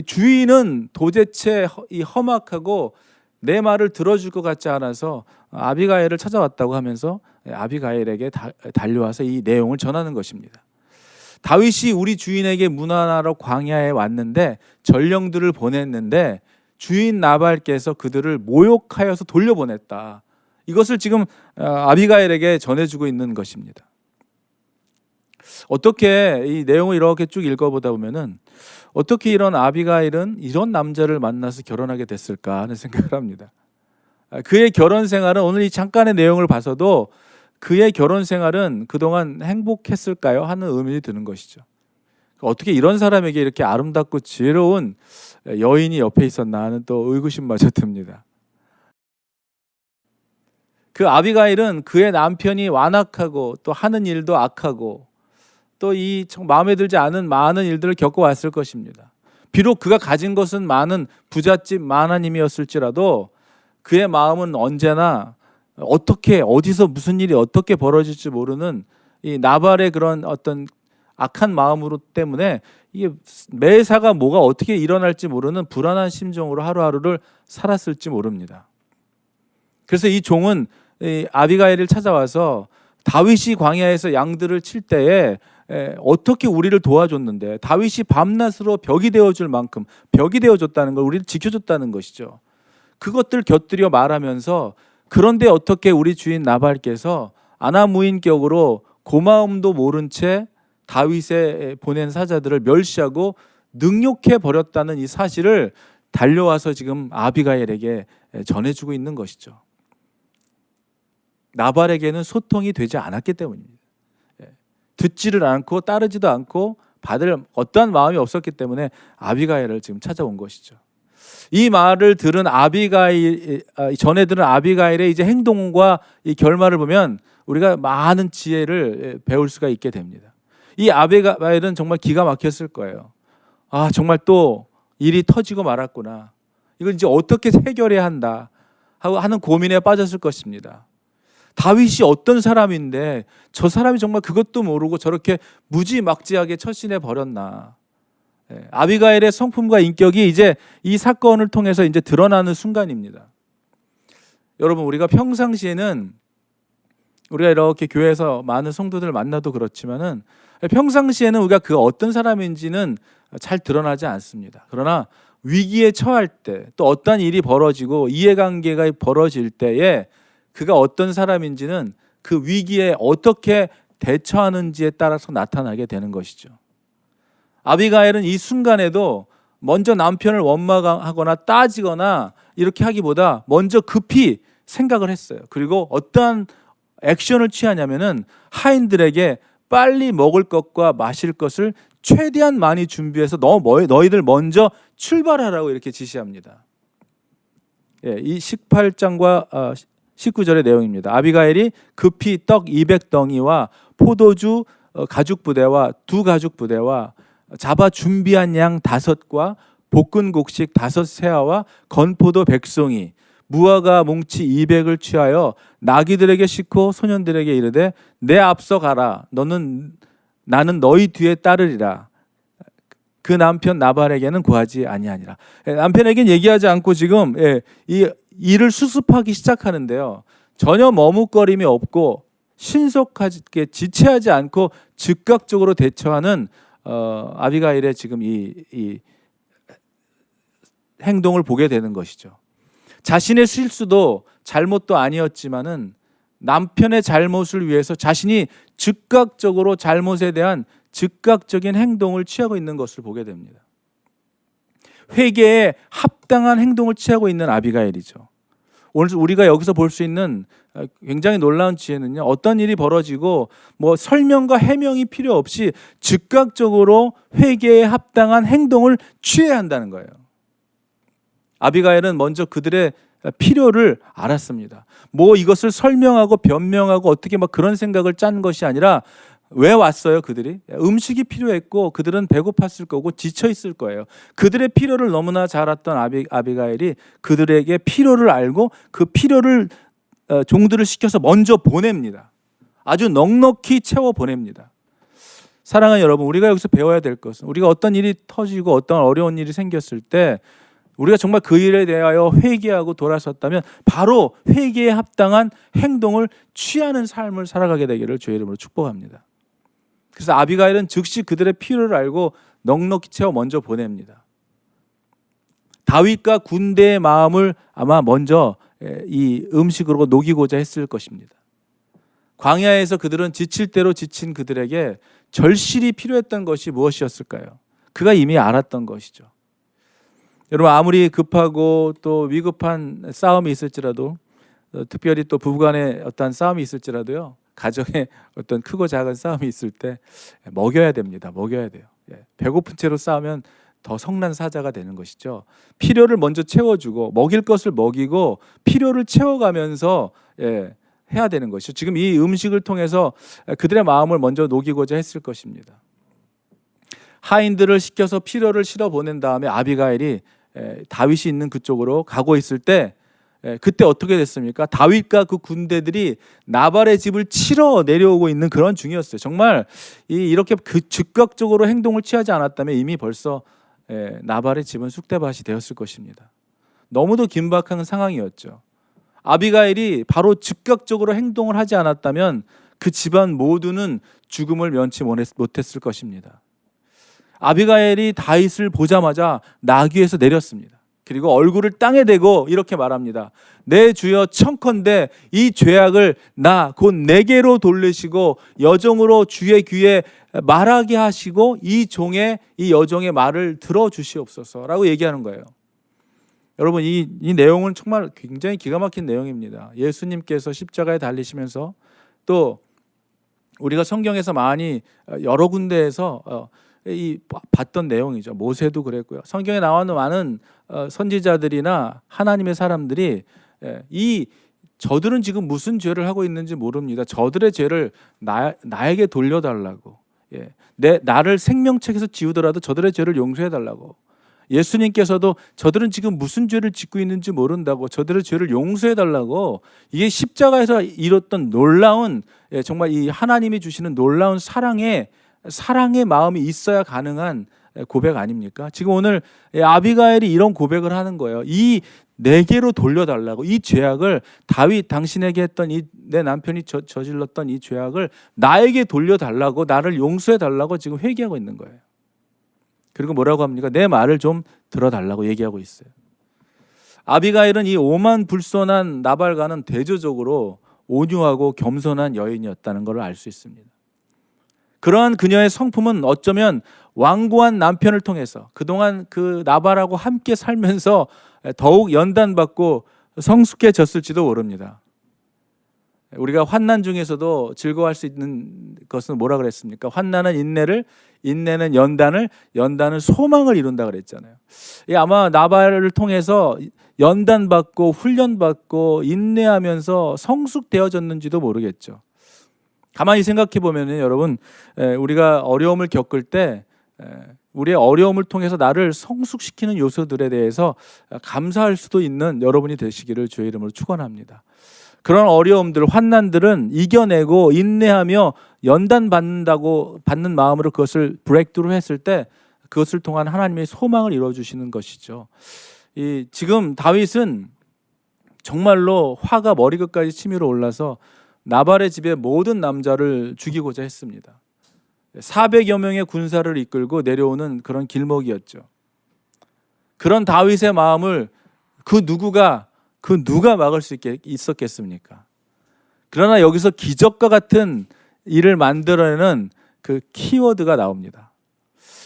주인은 도대체 이 험악하고 내 말을 들어줄 것 같지 않아서 아비가일을 찾아왔다고 하면서 아비가일에게 달려와서 이 내용을 전하는 것입니다. 다윗이 우리 주인에게 문안하러 광야에 왔는데 전령들을 보냈는데 주인 나발께서 그들을 모욕하여서 돌려보냈다. 이것을 지금 아비가일에게 전해주고 있는 것입니다. 어떻게 이 내용을 이렇게 쭉 읽어보다 보면은 어떻게 이런 아비가일은 이런 남자를 만나서 결혼하게 됐을까 하는 생각을 합니다. 그의 결혼 생활은 오늘 이 잠깐의 내용을 봐서도 그의 결혼 생활은 그동안 행복했을까요? 하는 의문이 드는 것이죠. 어떻게 이런 사람에게 이렇게 아름답고 지혜로운 여인이 옆에 있었나 하는 또 의구심마저 듭니다. 그 아비가일은 그의 남편이 완악하고 또 하는 일도 악하고 또 이 마음에 들지 않은 많은 일들을 겪어왔을 것입니다. 비록 그가 가진 것은 많은 부잣집 마하님이었을지라도 그의 마음은 언제나 어떻게 어디서 무슨 일이 어떻게 벌어질지 모르는 이 나발의 그런 어떤 악한 마음으로 때문에 이게 매사가 뭐가 어떻게 일어날지 모르는 불안한 심정으로 하루하루를 살았을지 모릅니다. 그래서 이 종은 이 아비가일을 찾아와서 다윗이 광야에서 양들을 칠 때에 어떻게 우리를 도와줬는데 다윗이 밤낮으로 벽이 되어줄 만큼 벽이 되어줬다는 걸 우리를 지켜줬다는 것이죠. 그것들 곁들여 말하면서 그런데 어떻게 우리 주인 나발께서 아나무인격으로 고마움도 모른 채 다윗에 보낸 사자들을 멸시하고 능욕해 버렸다는 이 사실을 달려와서 지금 아비가일에게 전해주고 있는 것이죠. 나발에게는 소통이 되지 않았기 때문입니다. 듣지를 않고 따르지도 않고 받을 어떠한 마음이 없었기 때문에 아비가일을 지금 찾아온 것이죠. 이 말을 들은 전에 들은 아비가일의 이제 행동과 이 결말을 보면 우리가 많은 지혜를 배울 수가 있게 됩니다. 이 아비가일은 정말 기가 막혔을 거예요. 아, 정말 또 일이 터지고 말았구나. 이걸 이제 어떻게 해결해야 한다 하고 하는 고민에 빠졌을 것입니다. 다윗이 어떤 사람인데 저 사람이 정말 그것도 모르고 저렇게 무지막지하게 처신해 버렸나. 아비가일의 성품과 인격이 이제 이 사건을 통해서 이제 드러나는 순간입니다. 여러분, 우리가 평상시에는 우리가 이렇게 교회에서 많은 성도들을 만나도 그렇지만은 평상시에는 우리가 그 어떤 사람인지는 잘 드러나지 않습니다. 그러나 위기에 처할 때 또 어떤 일이 벌어지고 이해관계가 벌어질 때에 그가 어떤 사람인지는 그 위기에 어떻게 대처하는지에 따라서 나타나게 되는 것이죠. 아비가일은 이 순간에도 먼저 남편을 원망하거나 따지거나 이렇게 하기보다 먼저 급히 생각을 했어요. 그리고 어떠한 액션을 취하냐면은 하인들에게 빨리 먹을 것과 마실 것을 최대한 많이 준비해서 너희들 먼저 출발하라고 이렇게 지시합니다. 이 18장과 19절의 내용입니다. 아비가일이 급히 떡 200덩이와 포도주 가죽 부대와 두 가죽 부대와 잡아 준비한 양 5과 볶은 곡식 5세아와 건포도 100송이 무화과 뭉치 200을 취하여 나귀들에게 싣고 소년들에게 이르되 내 앞서 가라. 나는 너희 뒤에 따르리라. 그 남편 나발에게는 구하지 아니하니라. 남편에게는 얘기하지 않고 지금 이 일을 수습하기 시작하는데요. 전혀 머뭇거림이 없고 신속하게 지체하지 않고 즉각적으로 대처하는 아비가일의 지금 이 행동을 보게 되는 것이죠. 자신의 실수도 잘못도 아니었지만은 남편의 잘못을 위해서 자신이 즉각적으로 잘못에 대한 즉각적인 행동을 취하고 있는 것을 보게 됩니다. 회개에 합당한 행동을 취하고 있는 아비가일이죠. 오늘 우리가 여기서 볼 수 있는 굉장히 놀라운 지혜는요, 어떤 일이 벌어지고 뭐 설명과 해명이 필요 없이 즉각적으로 회개에 합당한 행동을 취해야 한다는 거예요. 아비가일은 먼저 그들의 필요를 알았습니다. 뭐 이것을 설명하고 변명하고 어떻게 막 그런 생각을 짠 것이 아니라 왜 왔어요? 그들이 음식이 필요했고 그들은 배고팠을 거고 지쳐 있을 거예요. 그들의 필요를 너무나 잘 알았던 아비가일이 그들에게 필요를 알고 그 필요를 종들을 시켜서 먼저 보냅니다. 아주 넉넉히 채워 보냅니다. 사랑하는 여러분, 우리가 여기서 배워야 될 것은 우리가 어떤 일이 터지고 어떤 어려운 일이 생겼을 때 우리가 정말 그 일에 대하여 회개하고 돌아섰다면 바로 회개에 합당한 행동을 취하는 삶을 살아가게 되기를 주의 이름으로 축복합니다. 그래서 아비가일은 즉시 그들의 필요를 알고 넉넉히 채워 먼저 보냅니다. 다윗과 군대의 마음을 아마 먼저 이 음식으로 녹이고자 했을 것입니다. 광야에서 그들은 지칠 대로 지친 그들에게 절실히 필요했던 것이 무엇이었을까요? 그가 이미 알았던 것이죠. 여러분, 아무리 급하고 또 위급한 싸움이 있을지라도 특별히 또 부부간에 어떤 싸움이 있을지라도요, 가정에 어떤 크고 작은 싸움이 있을 때 먹여야 됩니다. 먹여야 돼요. 배고픈 채로 싸우면 더 성난 사자가 되는 것이죠. 필요를 먼저 채워주고 먹일 것을 먹이고 필요를 채워가면서 해야 되는 것이죠. 지금 이 음식을 통해서 그들의 마음을 먼저 녹이고자 했을 것입니다. 하인들을 시켜서 필요를 실어 보낸 다음에 아비가일이 다윗이 있는 그쪽으로 가고 있을 때 그때 어떻게 됐습니까? 다윗과 그 군대들이 나발의 집을 치러 내려오고 있는 그런 중이었어요. 정말 이렇게 즉각적으로 행동을 취하지 않았다면 이미 벌써 나발의 집은 쑥대밭이 되었을 것입니다. 너무도 긴박한 상황이었죠. 아비가일이 바로 즉각적으로 행동을 하지 않았다면 그 집안 모두는 죽음을 면치 못했을 것입니다. 아비가일이 다윗을 보자마자 나귀에서 내렸습니다. 그리고 얼굴을 땅에 대고 이렇게 말합니다. 내 주여 청컨대 이 죄악을 나 곧 내게로 돌리시고 여종으로 주의 귀에 말하게 하시고 이 여종의 말을 들어주시옵소서라고 얘기하는 거예요. 여러분, 이 내용은 정말 굉장히 기가 막힌 내용입니다. 예수님께서 십자가에 달리시면서 또 우리가 성경에서 많이 여러 군데에서 봤던 내용이죠. 모세도 그랬고요. 성경에 나오는 많은 선지자들이나 하나님의 사람들이 저들은 지금 무슨 죄를 하고 있는지 모릅니다. 저들의 죄를 나에게 돌려달라고, 나를 생명책에서 지우더라도 저들의 죄를 용서해달라고. 예수님께서도 저들은 지금 무슨 죄를 짓고 있는지 모른다고, 저들의 죄를 용서해달라고. 이게 십자가에서 이뤘던 놀라운, 정말 이 하나님이 주시는 놀라운 사랑의 마음이 있어야 가능한 고백 아닙니까? 지금 오늘 아비가일이 이런 고백을 하는 거예요. 내게로 돌려달라고. 이 죄악을 다윗 당신에게 했던 내 남편이 저질렀던 이 죄악을 나에게 돌려달라고, 나를 용서해달라고 지금 회개하고 있는 거예요. 그리고 뭐라고 합니까? 내 말을 좀 들어달라고 얘기하고 있어요. 아비가일은 이 오만불손한 나발과는 대조적으로 온유하고 겸손한 여인이었다는 것을 알 수 있습니다. 그러한 그녀의 성품은 어쩌면 완고한 남편을 통해서 그동안 그 나발하고 함께 살면서 더욱 연단받고 성숙해졌을지도 모릅니다. 우리가 환난 중에서도 즐거워할 수 있는 것은 뭐라 그랬습니까? 환난은 인내를, 인내는 연단을, 연단은 소망을 이룬다 그랬잖아요. 아마 나발을 통해서 연단받고 훈련받고 인내하면서 성숙되어졌는지도 모르겠죠. 가만히 생각해 보면 여러분, 우리가 어려움을 겪을 때 우리의 어려움을 통해서 나를 성숙시키는 요소들에 대해서 감사할 수도 있는 여러분이 되시기를 주의 이름으로 축원합니다. 그런 어려움들, 환난들은 이겨내고 인내하며 받는 마음으로 그것을 브레이크트루 했을 때 그것을 통한 하나님의 소망을 이루어주시는 것이죠. 지금 다윗은 정말로 화가 머리끝까지 치밀어 올라서 나발의 집의 모든 남자를 죽이고자 했습니다. 400여 명의 군사를 이끌고 내려오는 그런 길목이었죠. 그런 다윗의 마음을 누가 막을 수 있었겠습니까? 그러나 여기서 기적과 같은 일을 만들어내는 그 키워드가 나옵니다.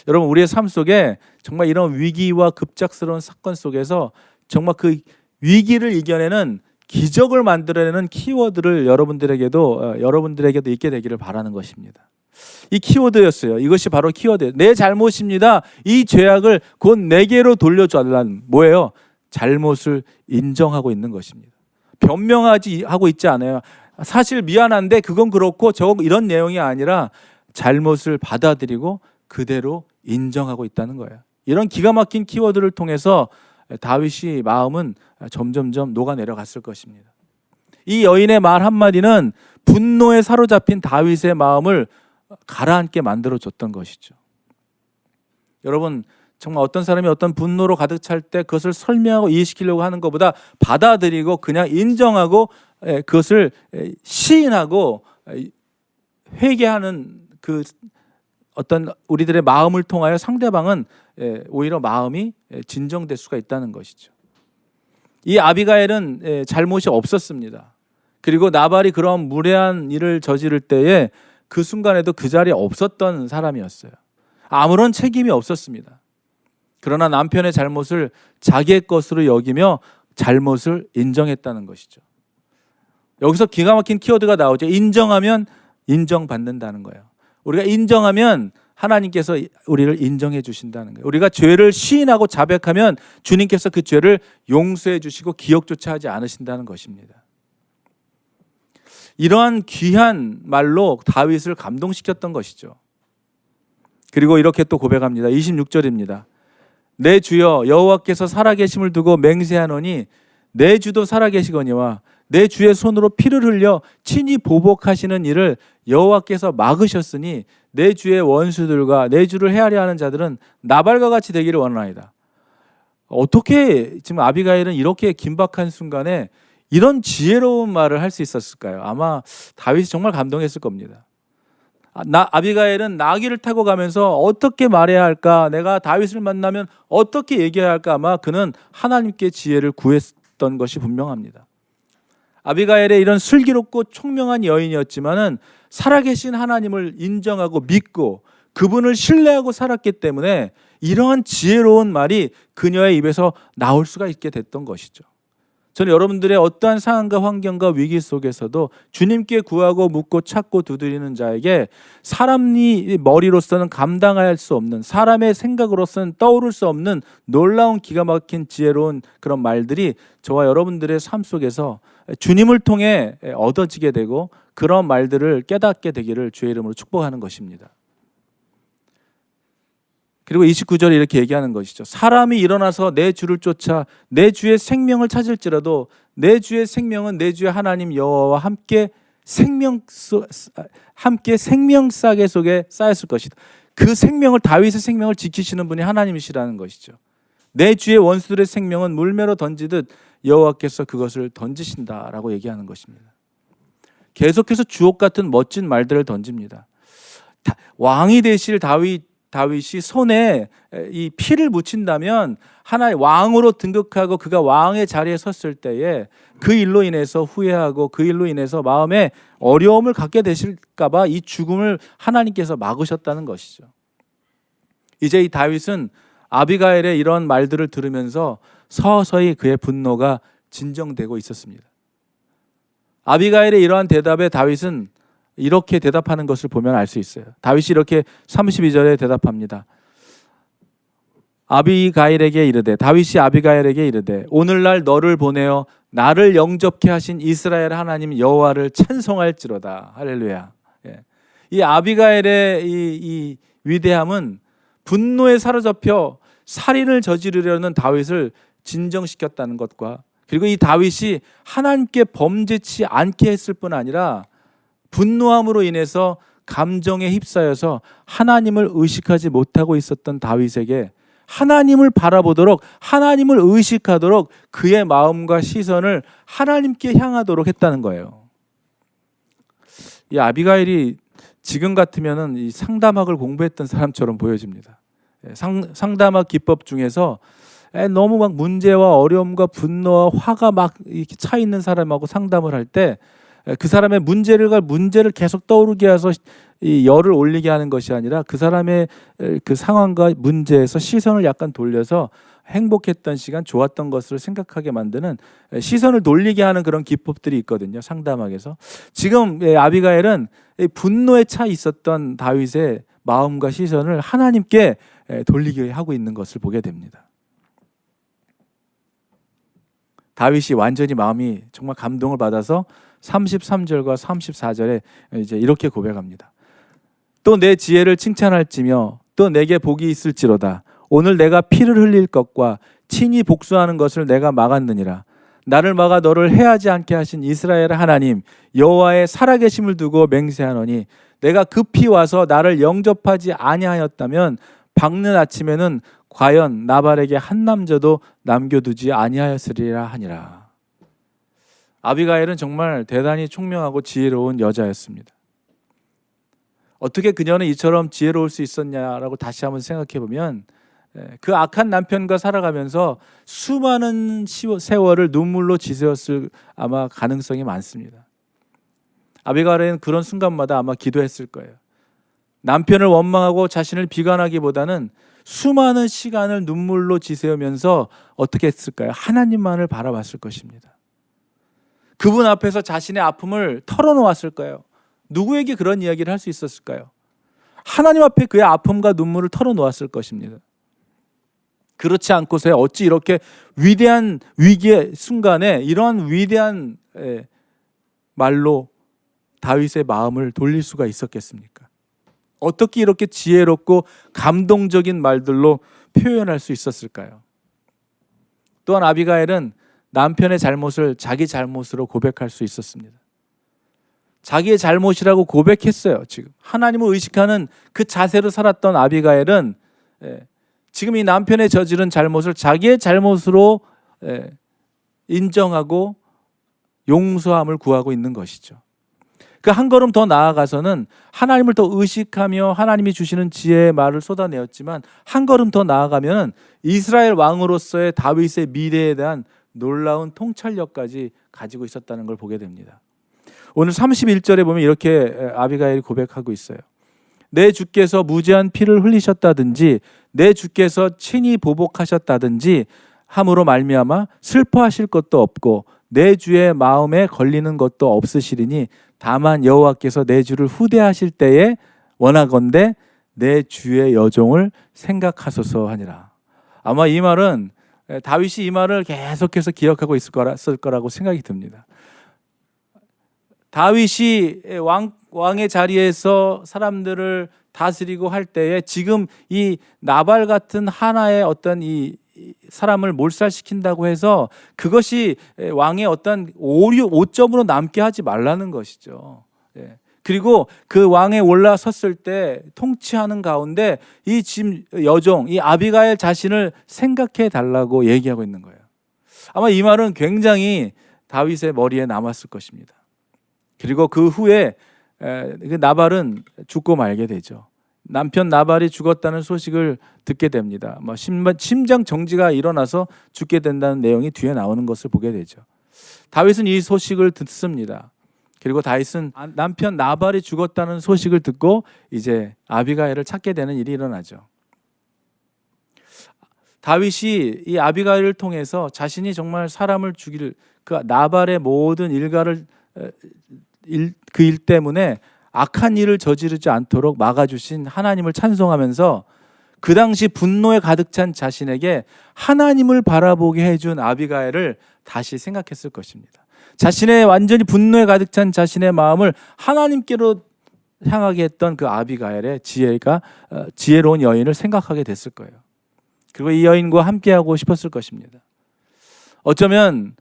여러분, 우리의 삶 속에 정말 이런 위기와 급작스러운 사건 속에서 정말 그 위기를 이겨내는 기적을 만들어내는 키워드를 여러분들에게도 있게 되기를 바라는 것입니다. 이 키워드였어요. 이것이 바로 키워드. 내 잘못입니다. 이 죄악을 곧 내게로 돌려달라는 뭐예요? 잘못을 인정하고 있는 것입니다. 변명하지 하고 있지 않아요. 사실 미안한데 그건 그렇고 저 이런 내용이 아니라 잘못을 받아들이고 그대로 인정하고 있다는 거예요. 이런 기가 막힌 키워드를 통해서 다윗이 마음은 점점점 녹아내려갔을 것입니다. 이 여인의 말 한마디는 분노에 사로잡힌 다윗의 마음을 가라앉게 만들어줬던 것이죠. 여러분, 정말 어떤 사람이 어떤 분노로 가득 찰 때 그것을 설명하고 이해시키려고 하는 것보다 받아들이고 그냥 인정하고 그것을 시인하고 회개하는 그 어떤 우리들의 마음을 통하여 상대방은 오히려 마음이 진정될 수가 있다는 것이죠. 이 아비가일은 잘못이 없었습니다. 그리고 나발이 그런 무례한 일을 저지를 때에 그 순간에도 그 자리에 없었던 사람이었어요. 아무런 책임이 없었습니다. 그러나 남편의 잘못을 자기의 것으로 여기며 잘못을 인정했다는 것이죠. 여기서 기가 막힌 키워드가 나오죠. 인정하면 인정받는다는 거예요. 우리가 인정하면 하나님께서 우리를 인정해 주신다는 거예요. 우리가 죄를 시인하고 자백하면 주님께서 그 죄를 용서해 주시고 기억조차 하지 않으신다는 것입니다. 이러한 귀한 말로 다윗을 감동시켰던 것이죠. 그리고 이렇게 또 고백합니다. 26절입니다. 내 주여 여호와께서 살아계심을 두고 맹세하노니 내 주도 살아계시거니와 내 주의 손으로 피를 흘려 친히 보복하시는 일을 여호와께서 막으셨으니 내 주의 원수들과 내 주를 헤아려 하는 자들은 나발과 같이 되기를 원하나이다. 어떻게 지금 아비가일은 이렇게 긴박한 순간에 이런 지혜로운 말을 할 수 있었을까요? 아마 다윗이 정말 감동했을 겁니다. 아비가일은 나귀를 타고 가면서 어떻게 말해야 할까, 내가 다윗을 만나면 어떻게 얘기해야 할까, 아마 그는 하나님께 지혜를 구했던 것이 분명합니다. 아비가일의 이런 슬기롭고 총명한 여인이었지만은 살아계신 하나님을 인정하고 믿고 그분을 신뢰하고 살았기 때문에 이러한 지혜로운 말이 그녀의 입에서 나올 수가 있게 됐던 것이죠. 저는 여러분들의 어떠한 상황과 환경과 위기 속에서도 주님께 구하고 묻고 찾고 두드리는 자에게 사람이 머리로서는 감당할 수 없는, 사람의 생각으로서는 떠오를 수 없는 놀라운 기가 막힌 지혜로운 그런 말들이 저와 여러분들의 삶 속에서 주님을 통해 얻어지게 되고 그런 말들을 깨닫게 되기를 주의 이름으로 축복하는 것입니다. 그리고 29절에 이렇게 얘기하는 것이죠. 사람이 일어나서 내 주를 쫓아 내 주의 생명을 찾을지라도 내 주의 생명은 내 주의 하나님 여호와와 함께 생명싸개 속에 쌓였을 것이다. 그 생명을, 다윗의 생명을 지키시는 분이 하나님이시라는 것이죠. 내 주의 원수들의 생명은 물매로 던지듯 여호와께서 그것을 던지신다라고 얘기하는 것입니다. 계속해서 주옥 같은 멋진 말들을 던집니다. 왕이 되실 다윗이 손에 이 피를 묻힌다면 하나의 왕으로 등극하고 그가 왕의 자리에 섰을 때에 그 일로 인해서 후회하고 그 일로 인해서 마음에 어려움을 갖게 되실까 봐 이 죽음을 하나님께서 막으셨다는 것이죠. 이제 이 다윗은 아비가일의 이런 말들을 들으면서 서서히 그의 분노가 진정되고 있었습니다. 아비가일의 이러한 대답에 다윗은 이렇게 대답하는 것을 보면 알 수 있어요. 다윗이 이렇게 32절에 대답합니다. 아비가일에게 이르되, 다윗이 아비가일에게 이르되, 오늘날 너를 보내어 나를 영접케 하신 이스라엘 하나님 여호와를 찬송할지로다. 할렐루야. 이 아비가일의 이 위대함은 분노에 사로잡혀 살인을 저지르려는 다윗을 진정시켰다는 것과, 그리고 이 다윗이 하나님께 범죄치 않게 했을 뿐 아니라 분노함으로 인해서 감정에 휩싸여서 하나님을 의식하지 못하고 있었던 다윗에게 하나님을 바라보도록, 하나님을 의식하도록 그의 마음과 시선을 하나님께 향하도록 했다는 거예요. 이 아비가일이 지금 같으면은 이 상담학을 공부했던 사람처럼 보여집니다. 상담학 기법 중에서 너무 막 문제와 어려움과 분노와 화가 막 이렇게 차 있는 사람하고 상담을 할 때 그 사람의 문제를 계속 떠오르게 해서 이 열을 올리게 하는 것이 아니라 그 사람의 그 상황과 문제에서 시선을 약간 돌려서 행복했던 시간, 좋았던 것을 생각하게 만드는, 시선을 돌리게 하는 그런 기법들이 있거든요. 상담학에서. 지금 아비가일은 분노에 차 있었던 다윗의 마음과 시선을 하나님께 돌리게 하고 있는 것을 보게 됩니다. 다윗이 완전히 마음이 정말 감동을 받아서 33절과 34절에 이제 이렇게 고백합니다. 또 내 지혜를 칭찬할지며 또 내게 복이 있을지로다. 오늘 내가 피를 흘릴 것과 친히 복수하는 것을 내가 막았느니라. 나를 막아 너를 해하지 않게 하신 이스라엘의 하나님 여호와의 살아계심을 두고 맹세하노니 내가 급히 와서 나를 영접하지 아니하였다면 밝는 아침에는 과연 나발에게 한 남자도 남겨두지 아니하였으리라 하니라. 아비가일은 정말 대단히 총명하고 지혜로운 여자였습니다. 어떻게 그녀는 이처럼 지혜로울 수 있었냐라고 다시 한번 생각해 보면 그 악한 남편과 살아가면서 수많은 세월을 눈물로 지새웠을 아마 가능성이 많습니다. 아비가일은 그런 순간마다 아마 기도했을 거예요. 남편을 원망하고 자신을 비관하기보다는 수많은 시간을 눈물로 지새우면서 어떻게 했을까요? 하나님만을 바라봤을 것입니다. 그분 앞에서 자신의 아픔을 털어놓았을 거예요. 누구에게 그런 이야기를 할 수 있었을까요? 하나님 앞에 그의 아픔과 눈물을 털어놓았을 것입니다. 그렇지 않고서 어찌 이렇게 위대한 위기의 순간에 이러한 위대한 말로 다윗의 마음을 돌릴 수가 있었겠습니까? 어떻게 이렇게 지혜롭고 감동적인 말들로 표현할 수 있었을까요? 또한 아비가일은 남편의 잘못을 자기 잘못으로 고백할 수 있었습니다. 자기의 잘못이라고 고백했어요. 지금 하나님을 의식하는 그 자세로 살았던 아비가일은 지금 이 남편의 저지른 잘못을 자기의 잘못으로 인정하고 용서함을 구하고 있는 것이죠. 그 한 걸음 더 나아가서는 하나님을 더 의식하며 하나님이 주시는 지혜의 말을 쏟아내었지만 한 걸음 더 나아가면 이스라엘 왕으로서의 다윗의 미래에 대한 놀라운 통찰력까지 가지고 있었다는 걸 보게 됩니다. 오늘 31절에 보면 이렇게 아비가일이 고백하고 있어요. 내 주께서 무죄한 피를 흘리셨다든지 내 주께서 친히 보복하셨다든지 함으로 말미암아 슬퍼하실 것도 없고 내 주의 마음에 걸리는 것도 없으시리니 다만 여호와께서 내 주를 후대하실 때에 원하건대 내 주의 여종을 생각하소서 하니라. 아마 이 말은 다윗이 이 말을 계속해서 기억하고 있을 거라고 생각이 듭니다. 다윗이 왕의 자리에서 사람들을 다스리고 할 때에 지금 이 나발 같은 하나의 어떤 이 사람을 몰살시킨다고 해서 그것이 왕의 어떤 오점으로 남게 하지 말라는 것이죠. 그리고 그 왕에 올라섰을 때 통치하는 가운데 이 지금 여종, 이 아비가일 자신을 생각해 달라고 얘기하고 있는 거예요. 아마 이 말은 굉장히 다윗의 머리에 남았을 것입니다. 그리고 그 후에 나발은 죽고 말게 되죠. 남편 나발이 죽었다는 소식을 듣게 됩니다. 심장 정지가 일어나서 죽게 된다는 내용이 뒤에 나오는 것을 보게 되죠. 다윗은 이 소식을 듣습니다. 그리고 다윗은 남편 나발이 죽었다는 소식을 듣고 이제 아비가일을 찾게 되는 일이 일어나죠. 다윗이 이 아비가일을 통해서 자신이 정말 사람을 죽일 그 나발의 모든 일가를 그 일 때문에 악한 일을 저지르지 않도록 막아주신 하나님을 찬송하면서 그 당시 분노에 가득 찬 자신에게 하나님을 바라보게 해준 아비가일을 다시 생각했을 것입니다. 자신의 완전히 분노에 가득 찬 자신의 마음을 하나님께로 향하게 했던 그 아비가일의 지혜로운 여인을 생각하게 됐을 거예요. 그리고 이 여인과 함께하고 싶었을 것입니다. 어쩌면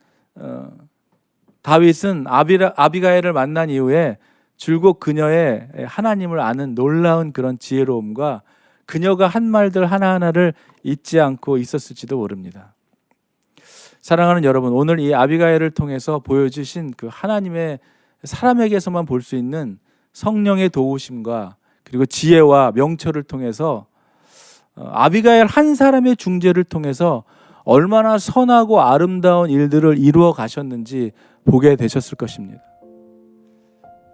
다윗은 아비가일을 만난 이후에 줄곧 그녀의 하나님을 아는 놀라운 그런 지혜로움과 그녀가 한 말들 하나하나를 잊지 않고 있었을지도 모릅니다. 사랑하는 여러분, 오늘 이 아비가일을 통해서 보여주신 그 하나님의 사람에게서만 볼 수 있는 성령의 도우심과 그리고 지혜와 명철을 통해서 아비가일 한 사람의 중재를 통해서 얼마나 선하고 아름다운 일들을 이루어 가셨는지 보게 되셨을 것입니다.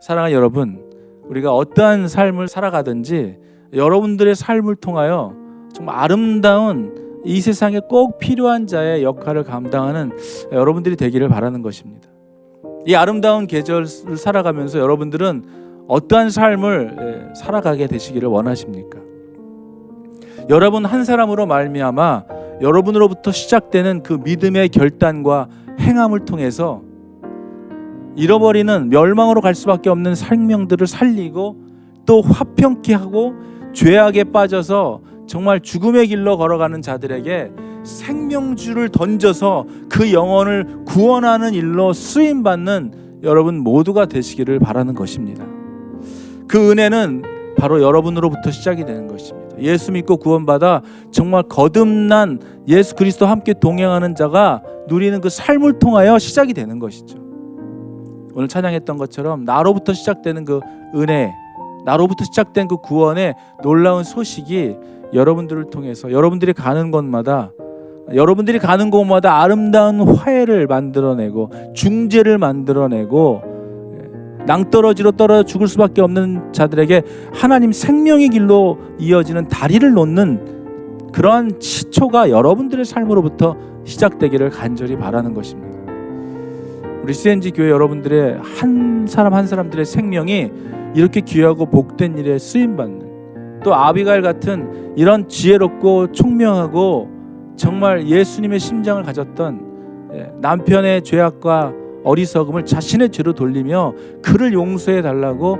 사랑하는 여러분, 우리가 어떠한 삶을 살아가든지 여러분들의 삶을 통하여 정말 아름다운 이 세상에 꼭 필요한 자의 역할을 감당하는 여러분들이 되기를 바라는 것입니다. 이 아름다운 계절을 살아가면서 여러분들은 어떠한 삶을 살아가게 되시기를 원하십니까? 여러분 한 사람으로 말미암아 여러분으로부터 시작되는 그 믿음의 결단과 행함을 통해서 잃어버리는 멸망으로 갈 수밖에 없는 생명들을 살리고 또 화평케 하고 죄악에 빠져서 정말 죽음의 길로 걸어가는 자들에게 생명줄을 던져서 그 영혼을 구원하는 일로 쓰임받는 여러분 모두가 되시기를 바라는 것입니다. 그 은혜는 바로 여러분으로부터 시작이 되는 것입니다. 예수 믿고 구원받아 정말 거듭난 예수 그리스도와 함께 동행하는 자가 누리는 그 삶을 통하여 시작이 되는 것이죠. 오늘 찬양했던 것처럼 나로부터 시작되는 그 은혜, 나로부터 시작된 그 구원의 놀라운 소식이 여러분들을 통해서 여러분들이 가는 곳마다 아름다운 화해를 만들어내고 중재를 만들어내고 낭떠러지로 떨어져 죽을 수밖에 없는 자들에게 하나님 생명의 길로 이어지는 다리를 놓는 그러한 시초가 여러분들의 삶으로부터 시작되기를 간절히 바라는 것입니다. 우리 CNG 교회 여러분들의 한 사람 한 사람들의 생명이 이렇게 귀하고 복된 일에 쓰임받는, 또 아비가일 같은 이런 지혜롭고 총명하고 정말 예수님의 심장을 가졌던 남편의 죄악과 어리석음을 자신의 죄로 돌리며 그를 용서해 달라고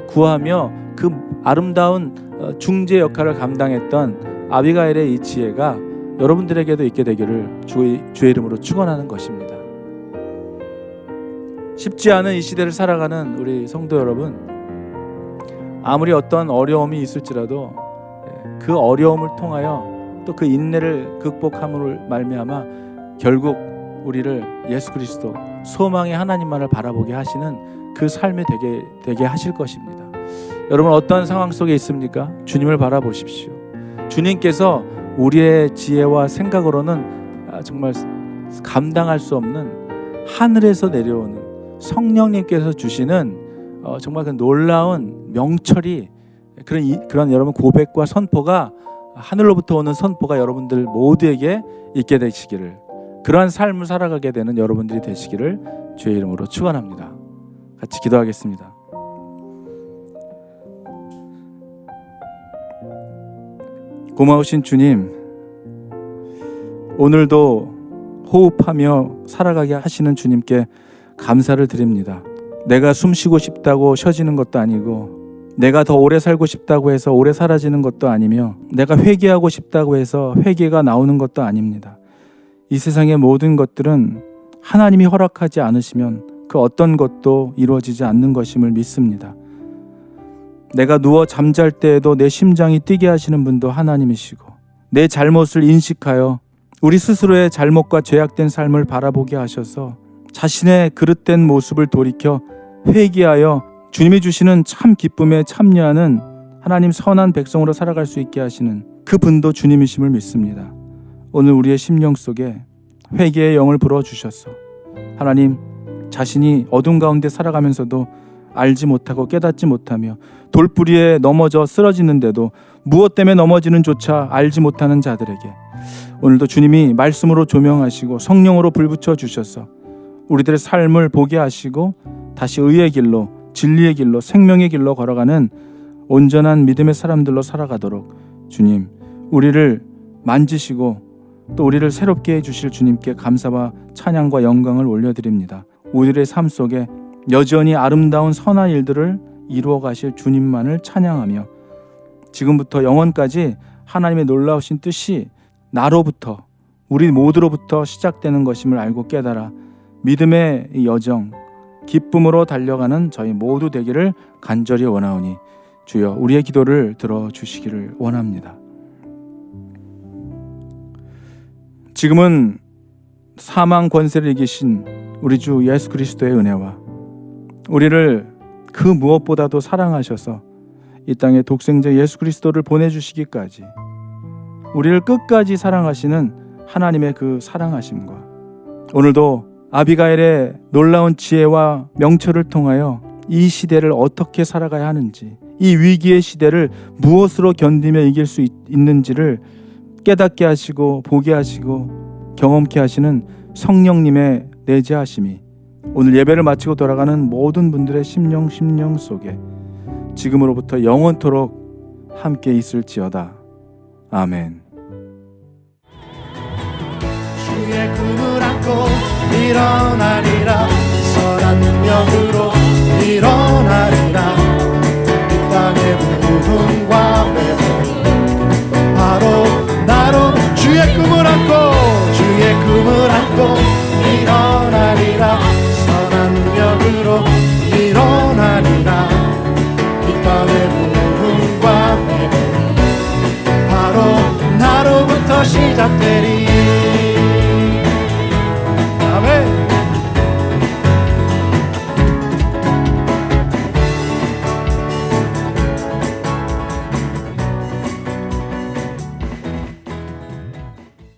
구하며 그 아름다운 중재 역할을 감당했던 아비가일의 이 지혜가 여러분들에게도 있게 되기를 주의 이름으로 축원하는 것입니다. 쉽지 않은 이 시대를 살아가는 우리 성도 여러분, 아무리 어떤 어려움이 있을지라도 그 어려움을 통하여 또 그 인내를 극복함으로 말미암아 결국 우리를 예수 그리스도 소망의 하나님만을 바라보게 하시는 그 삶이 되게 하실 것입니다. 여러분 어떤 상황 속에 있습니까? 주님을 바라보십시오. 주님께서 우리의 지혜와 생각으로는 정말 감당할 수 없는 하늘에서 내려오는 성령님께서 주시는 정말 그 놀라운 명철이 그런 여러분 고백과 선포가 하늘로부터 오는 선포가 여러분들 모두에게 있게 되시기를, 그러한 삶을 살아가게 되는 여러분들이 되시기를 주의 이름으로 축원합니다. 같이 기도하겠습니다. 고마우신 주님, 오늘도 호흡하며 살아가게 하시는 주님께 감사를 드립니다. 내가 숨쉬고 싶다고 쉬어지는 것도 아니고, 내가 더 오래 살고 싶다고 해서 오래 사라지는 것도 아니며, 내가 회개하고 싶다고 해서 회개가 나오는 것도 아닙니다. 이 세상의 모든 것들은 하나님이 허락하지 않으시면 그 어떤 것도 이루어지지 않는 것임을 믿습니다. 내가 누워 잠잘 때에도 내 심장이 뛰게 하시는 분도 하나님이시고, 내 잘못을 인식하여 우리 스스로의 잘못과 죄악된 삶을 바라보게 하셔서 자신의 그릇된 모습을 돌이켜 회개하여 주님이 주시는 참 기쁨에 참여하는 하나님 선한 백성으로 살아갈 수 있게 하시는 그 분도 주님이심을 믿습니다. 오늘 우리의 심령 속에 회개의 영을 불어주셔서 하나님, 자신이 어둠 가운데 살아가면서도 알지 못하고 깨닫지 못하며 돌부리에 넘어져 쓰러지는데도 무엇 때문에 넘어지는조차 알지 못하는 자들에게 오늘도 주님이 말씀으로 조명하시고 성령으로 불붙여 주셔서 우리들의 삶을 보게 하시고 다시 의의 길로, 진리의 길로, 생명의 길로 걸어가는 온전한 믿음의 사람들로 살아가도록 주님, 우리를 만지시고 또 우리를 새롭게 해주실 주님께 감사와 찬양과 영광을 올려드립니다. 우리의 삶 속에 여전히 아름다운 선한 일들을 이루어 가실 주님만을 찬양하며 지금부터 영원까지 하나님의 놀라우신 뜻이 나로부터, 우리 모두로부터 시작되는 것임을 알고 깨달아 믿음의 여정, 기쁨으로 달려가는 저희 모두 되기를 간절히 원하오니 주여 우리의 기도를 들어주시기를 원합니다. 지금은 사망 권세를 이기신 우리 주 예수 그리스도의 은혜와 우리를 그 무엇보다도 사랑하셔서 이 땅에 독생자 예수 그리스도를 보내주시기까지 우리를 끝까지 사랑하시는 하나님의 그 사랑하심과 오늘도 아비가일의 놀라운 지혜와 명철을 통하여 이 시대를 어떻게 살아가야 하는지, 이 위기의 시대를 무엇으로 견디며 이길 수 있는지를 깨닫게 하시고 보게 하시고 경험케 하시는 성령님의 내재하심이 오늘 예배를 마치고 돌아가는 모든 분들의 심령 속에 지금으로부터 영원토록 함께 있을지어다. 아멘. 주의 꿈을 안고 일어나리라. 선한 능력으로 일어나리라. 이 땅의 부흥과 회복 바로 나로 주의 꿈을 안고 주의 꿈을 안고 일어나리라. 선한 능력으로 일어나리라. 이 땅의 부흥과 회복 바로 나로부터 시작되리.